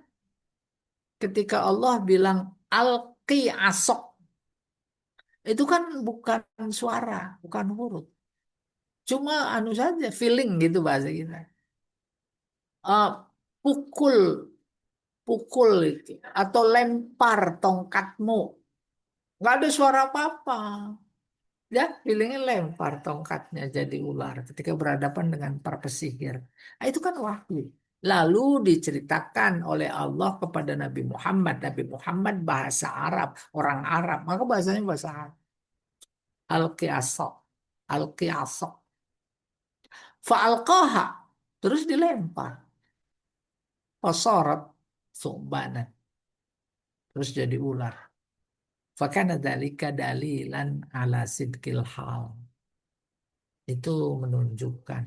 ketika Allah bilang alqi asok, itu kan bukan suara, bukan huruf, cuma anu saja feeling gitu bahasa kita. Eh, pukul pukul itu atau lempar tongkatmu, nggak ada suara apa-apa. Ya, feelingnya lempar tongkatnya jadi ular ketika berhadapan dengan para pesihir. Nah, itu kan wahyu. Lalu diceritakan oleh Allah kepada Nabi Muhammad. Nabi Muhammad bahasa Arab, orang Arab. Maka bahasanya bahasa Arab. Al-Qiyasok. Al-Qiyasok. Fa'alqaha. Terus dilempar. Fasorat su'banan. Terus jadi ular. Fakana dzalika dalilan ala sidqil hal. Itu menunjukkan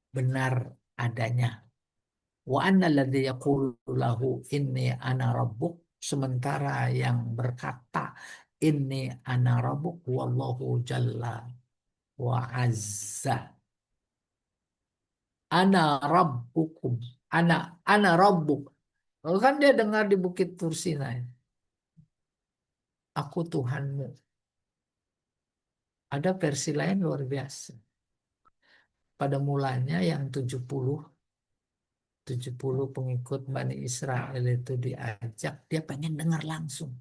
benar adanya. Wa anna alladzi yaqulu lahu inni ana rabbuk, sementara yang berkata inni ana rabbuk wallahu jalla wa azza. Ana rabbukum. Ana rabbuk. Lalu kan dia dengar di Bukit Tursinai. Aku Tuhanmu. Ada versi lain luar biasa. Pada mulanya yang 70 pengikut Bani Israel itu diajak, dia pengen dengar langsung.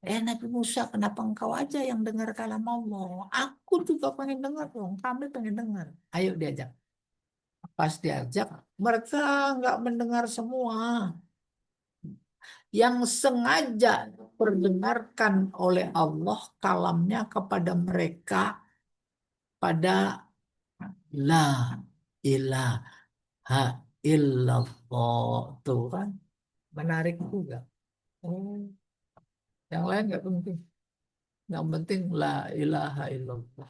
Nabi Musa, kenapa engkau aja yang dengar kalam Allah? Aku juga pengen dengar dong, kami pengen dengar. Ayo diajak. Pas diajak, mereka nggak mendengar semua. Yang sengaja perdengarkan oleh Allah kalamnya kepada mereka pada la ilaha illallah. Tuh kan, menarik juga. Oh, yang lain nggak penting. Yang penting la ilaha illallah.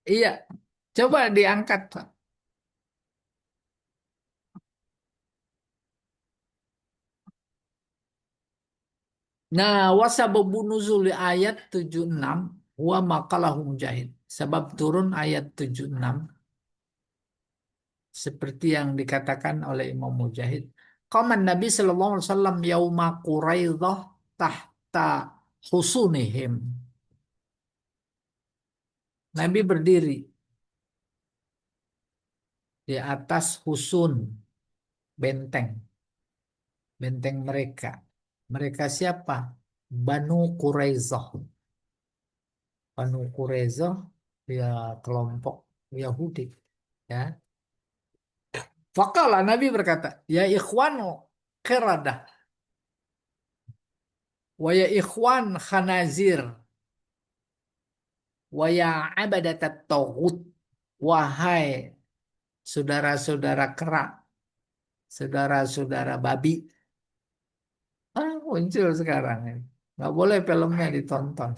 Iya, coba diangkat, Pak. Nah, wasababu nuzuli ayat 76 wa maqalahu mujahid. Sebab turun ayat 76 seperti yang dikatakan oleh Imam Mujahid. Qaman Nabi sallallahu alaihi wasallam yauma Quraidah tahta husunihim. Nabi berdiri di atas husun, benteng, benteng mereka. Mereka siapa? Banu Quraidah. Banu Quraidah ya kelompok Yahudi, ya. Faqala Nabi berkata, ya ikhwanu qiradah wa ya ikhwan khanazir wa ya abadatat taghut, wahai saudara-saudara kera, saudara-saudara babi. Muncul sekarang ini. Nggak boleh filmnya ditonton.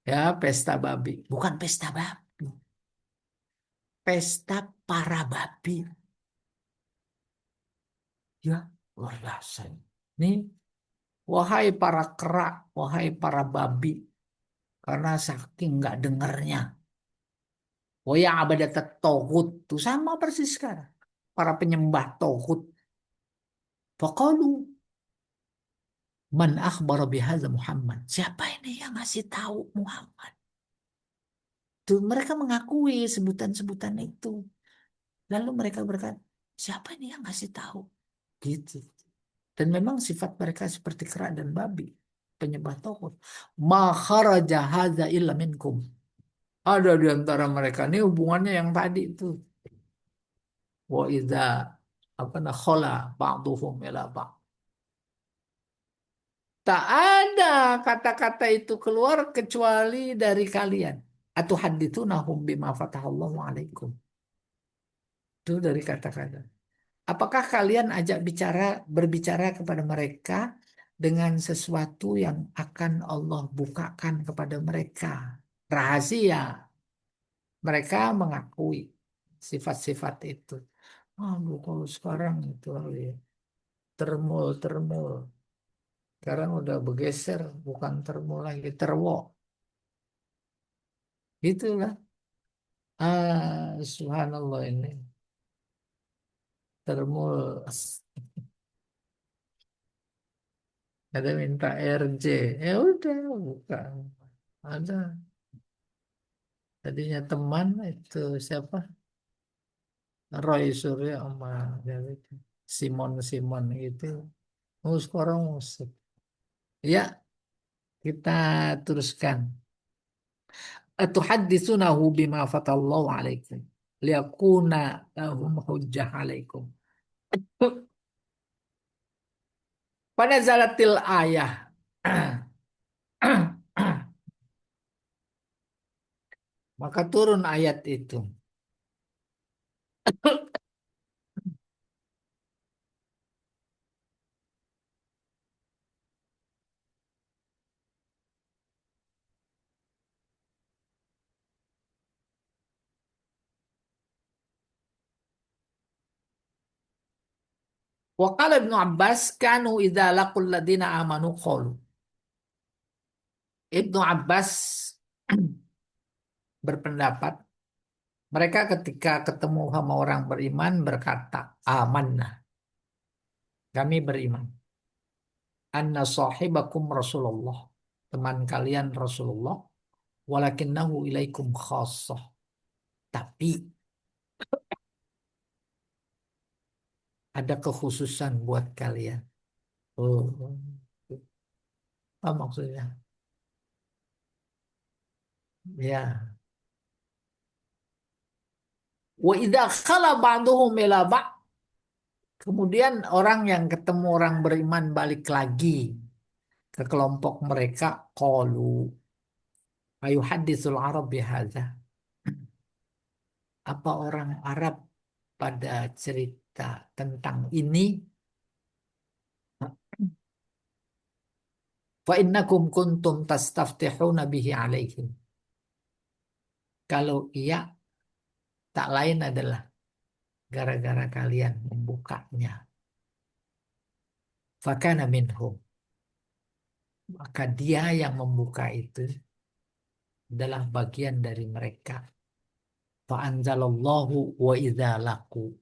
Ya, pesta babi. Bukan pesta babi. Pesta para babi. Ya, luar biasa. Nih, wahai para kera, wahai para babi. Karena saking nggak dengarnya. Wahai abadat tohut. Itu sama persis sekarang. Para penyembah tohut. Faqalu man akhbara bihadza Muhammad. Siapa ini yang ngasih tahu Muhammad? Tuh, mereka mengakui sebutan-sebutan itu. Lalu mereka berkata, siapa ini yang ngasih tahu? Gitu. Dan memang sifat mereka seperti kera dan babi. penyembah tagut. Ma kharaja hadza illa minkum. Ada di antara mereka ini hubungannya yang tadi itu. Wa idza apa nah khala ba'duhum ila ba'd. Tak ada kata-kata itu keluar kecuali dari kalian. Atau haditsunahum bima fatahallahu alaikum. Itu dari kata-kata. Apakah kalian ajak berbicara kepada mereka dengan sesuatu yang akan Allah bukakan kepada mereka? Rahasia. Mereka mengakui sifat-sifat itu. Aduh, kalau sekarang itu ya, termul. Sekarang udah bergeser, bukan termul lagi, terwok. Itulah. Subhanallah ini. Termul. Ada minta RJ. Ya udah, bukan. Ada. Tadinya teman itu siapa? Roy Suryo sama siapa itu? Simon gitu. Oh, sekarang musik. Ya, kita teruskan. Atuhadditsunahu bima fatallahu alaikum liyakuna lahum hujjah alaikum. Pada zalatil ayah. Maka turun ayat itu. Wa qala Ibnu Abbas kanu idza laqul ladina amanu qalu. Ibnu Abbas berpendapat mereka ketika ketemu sama orang beriman berkata, amanah, kami beriman. Anna sahibakum Rasulullah, teman kalian Rasulullah, walakinnahu ilaikum khassah. Tapi ada kekhususan buat kalian. Oh, apa maksudnya? Ya. Wa idza khala ba'duhum ila ba'd. Kemudian orang yang ketemu orang beriman balik lagi ke kelompok mereka, qalu ayuhaditsul Arab bihadza. Apa orang Arab pada cerita tentang ini? Fa innakum kuntum tastaftihuna bihi alaihim. Kalau iya, tak lain adalah gara-gara kalian membukanya. Fakana minhum. Maka dia yang membuka itu adalah bagian dari mereka. Fa'anzalallahu wa idza laqu.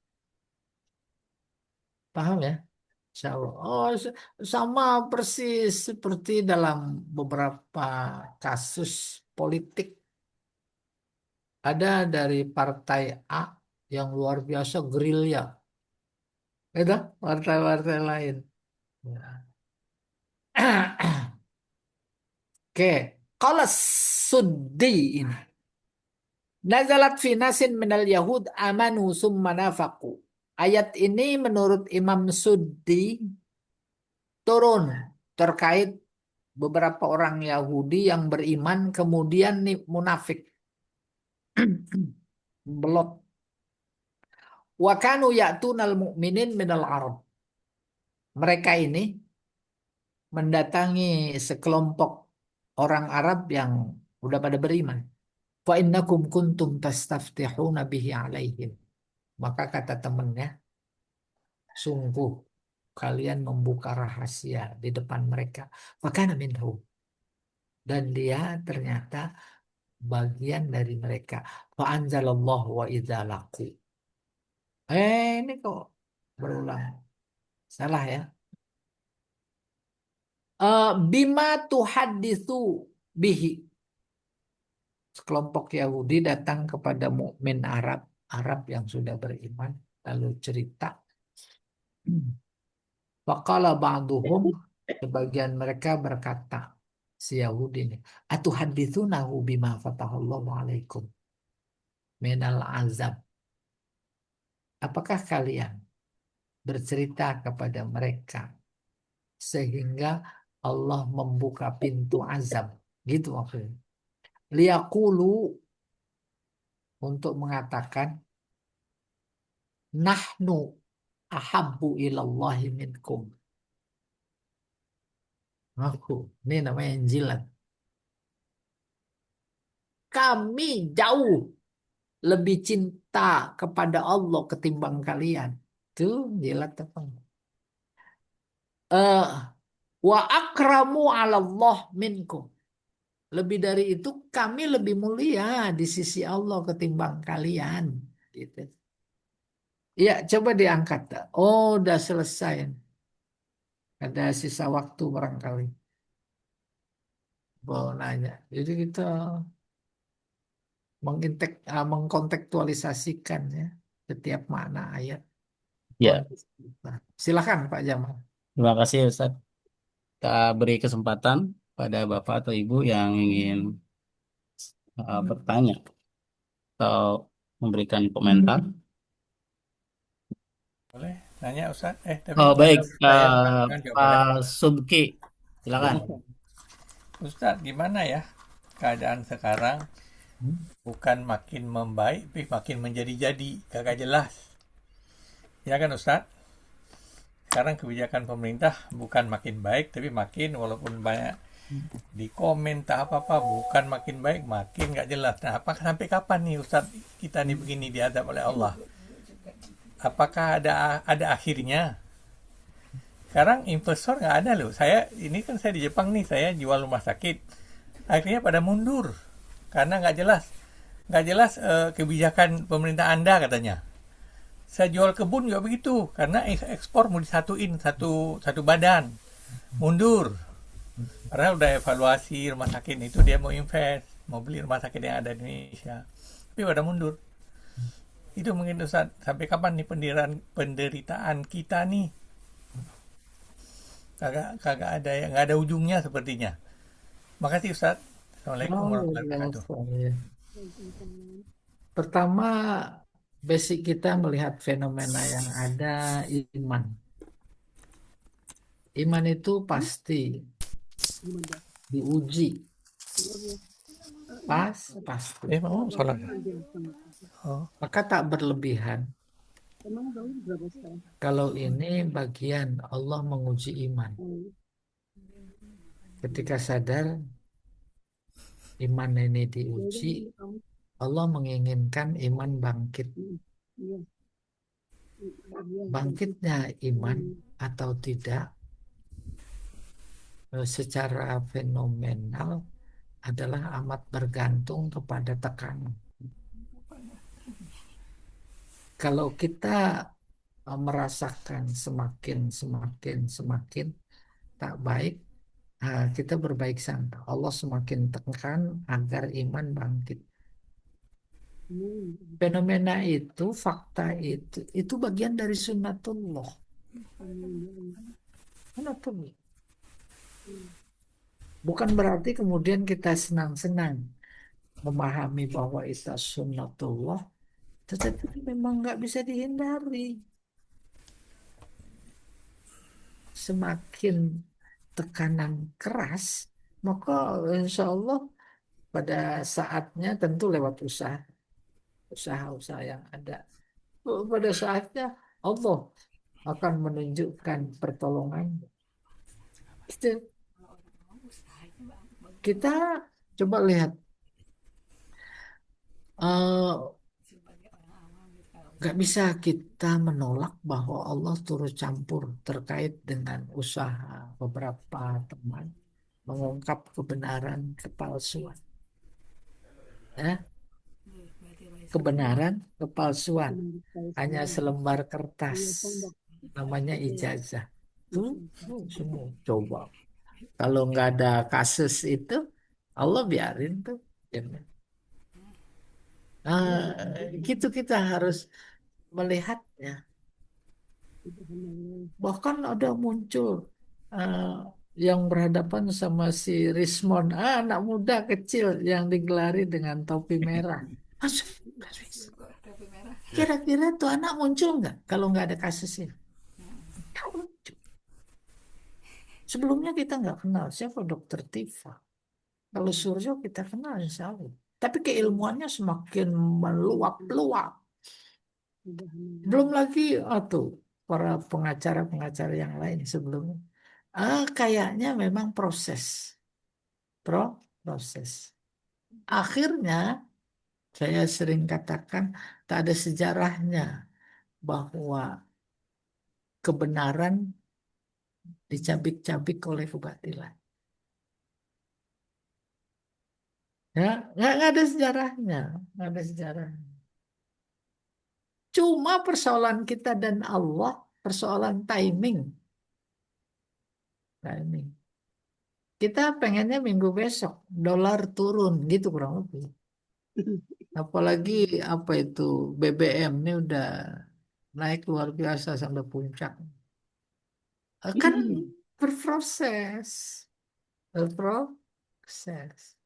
Paham ya? Insya Allah. Oh, sama persis seperti dalam beberapa kasus politik. Ada dari partai A yang luar biasa gerilya. Itu partai-partai lain. Ya. Oke, kalau Suddi ini. Nazalat fi nasin minal Yahud amanu summa nafaqu. Ayat ini menurut Imam Suddi turun terkait beberapa orang Yahudi yang beriman kemudian nih munafik. Belot. Wa kanu ya'tunal mu'minin minal Arab. Mereka ini mendatangi sekelompok orang Arab yang udah pada beriman. Fa innakum kuntum tastaftihuna bihi alaihim. Maka kata temannya, sungguh kalian membuka rahasia di depan mereka. Fakana minhu. Dan dia ternyata bagian dari mereka. Fa anzalallahu wa idza laqu. Ini kok berulang. Salah ya. Bima tuhaditsu bihi. Sekelompok Yahudi datang kepada mukmin Arab yang sudah beriman lalu cerita. Faqala ba'duhum Sebagian mereka berkata, si Yahudi ini, atuhaditsunahu bima fatahallahu alaikum minal azab. Apakah kalian bercerita kepada mereka sehingga Allah membuka pintu azab? Gitu maksudnya. Liyaqulu, untuk mengatakan, nahnu ahabbu ilallahi minkum. Aku, ini namanya jilat. Kami jauh lebih cinta kepada Allah ketimbang kalian. Tuh, jilat apa? Eh, wa akramu ala Allah minkum. Lebih dari itu, kami lebih mulia di sisi Allah ketimbang kalian. Gitu. Ya, coba diangkat. Oh, udah selesai. Ada sisa waktu barangkali. Mau nanya. Jadi kita mengkontekstualisasikan ya setiap makna ayat. Oh, Ya, silakan Pak Jamal. terima kasih Ustaz. Kita beri kesempatan pada Bapak atau Ibu yang ingin bertanya atau memberikan komentar. Boleh nanya Ustaz? Tapi Oh baik, kalau saya angkat tangan juga boleh. Pak Subki, silakan. Ustaz, gimana ya keadaan sekarang? Bukan makin membaik, tapi makin menjadi-jadi. Kagak jelas. Ya kan Ustaz? Sekarang kebijakan pemerintah bukan makin baik, tapi makin walaupun banyak di komen tak apa-apa, bukan makin baik, makin nggak jelas. Nah, apakah sampai kapan nih Ustaz kita nih begini diadab oleh Allah? Apakah ada akhirnya? Sekarang investor nggak ada loh. Saya di Jepang nih, saya jual rumah sakit. Akhirnya pada mundur karena nggak jelas kebijakan pemerintah Anda katanya. Saya jual kebun juga begitu karena ekspor mau disatuin satu badan, mundur. Karena udah evaluasi rumah sakit itu dia mau invest, mau beli rumah sakit yang ada di Indonesia, tapi pada mundur. Itu mungkin Ustaz, sampai kapan nih penderitaan kita nih? Kagak ada yang nggak ada ujungnya sepertinya. Makasih Ustaz. Assalamualaikum Oh, warahmatullahi ya, wabarakatuh. ya. Pertama, basic kita melihat fenomena yang ada, iman. Iman itu pasti diuji. Pasti. Mau sholat. Oh, Maka tak berlebihan. Kalau ini bagian Allah menguji iman. Ketika sadar iman ini diuji, Allah menginginkan iman bangkit. Bangkitnya iman atau tidak secara fenomenal adalah amat bergantung kepada tekanan. Kalau kita merasakan semakin tak baik, kita berbaik sangka. Allah semakin tekan agar iman bangkit. Fenomena itu, fakta itu bagian dari sunnatullah. Sunnatullah. Bukan berarti kemudian kita senang-senang memahami bahwa itu sunnatullah, tetapi memang nggak bisa dihindari. Semakin tekanan keras, maka insya Allah pada saatnya tentu lewat usaha-usaha yang ada. Pada saatnya Allah akan menunjukkan pertolongan. Kita coba lihat, eh, nggak bisa kita menolak bahwa Allah turut campur terkait dengan usaha beberapa teman mengungkap kebenaran kepalsuan. Ya, kebenaran kepalsuan hanya selembar kertas, namanya ijazah. Tuh, semua coba. Kalau nggak ada kasus itu, Allah biarin tuh. Nah, gitu kita harus melihatnya. Bahkan ada muncul eh, yang berhadapan sama si Rismond, anak muda kecil yang digelari dengan topi merah. Masuk, topi merah. Kira-kira tuh anak muncul nggak kalau nggak ada kasusnya? Nggak muncul. Sebelumnya kita nggak kenal siapa Dokter Tifa. Kalau Suryo kita kenal insya Allah. Tapi keilmuannya semakin meluap-luap. Belum lagi tuh para pengacara-pengacara yang lain sebelumnya. Kayaknya memang proses. Akhirnya saya sering katakan tak ada sejarahnya bahwa kebenaran dicabik-cabik oleh kebatilan. Ya, nggak ada sejarahnya, nggak ada sejarahnya. Cuma persoalan kita dan Allah, persoalan timing. Timing. Kita pengennya minggu besok, dolar turun, gitu kurang lebih. Apalagi apa itu BBM ini udah naik luar biasa sampai puncak. Kan berproses, berproses.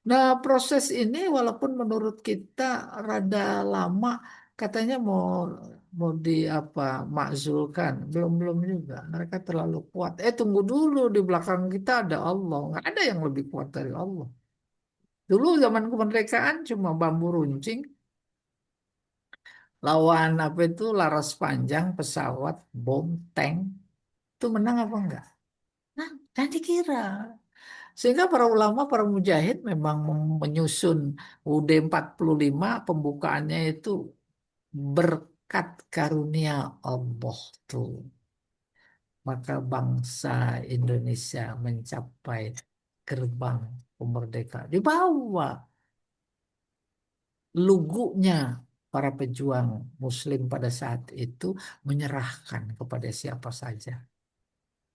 Nah, proses ini walaupun menurut kita rada lama, katanya mau mau di apa makzulkan, belum juga. Mereka terlalu kuat. Tunggu dulu, di belakang kita ada Allah, nggak ada yang lebih kuat dari Allah. Dulu zaman kemerdekaan cuma bambu runcing, lawan apa itu laras panjang, pesawat, bom, tank, itu menang apa enggak? Nah, jangan dikira. Sehingga para ulama, para mujahid memang menyusun UD 45 pembukaannya itu berkat karunia Allah tuh. Maka bangsa Indonesia mencapai gerbang kemerdekaan. Di bawah lugunya para pejuang Muslim pada saat itu menyerahkan kepada siapa saja.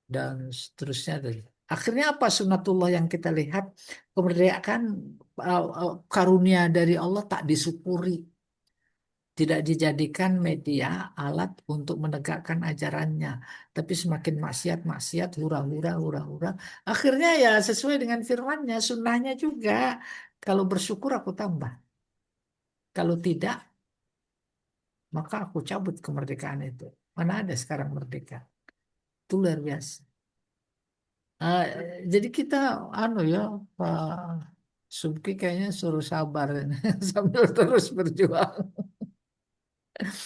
Dan seterusnya. Akhirnya apa sunatullah yang kita lihat? Kemerdekaan karunia dari Allah tak disyukuri. Tidak dijadikan media alat untuk menegakkan ajarannya. Tapi semakin maksiat-maksiat, hura-hura, hura-hura. Akhirnya ya sesuai dengan firmannya, sunnahnya juga. Kalau bersyukur aku tambah. Kalau tidak, maka aku cabut kemerdekaan itu. Mana ada sekarang merdeka? Itu luar biasa. Ah, jadi kita ya Pak Subki kayaknya suruh sabar sambil terus berjuang.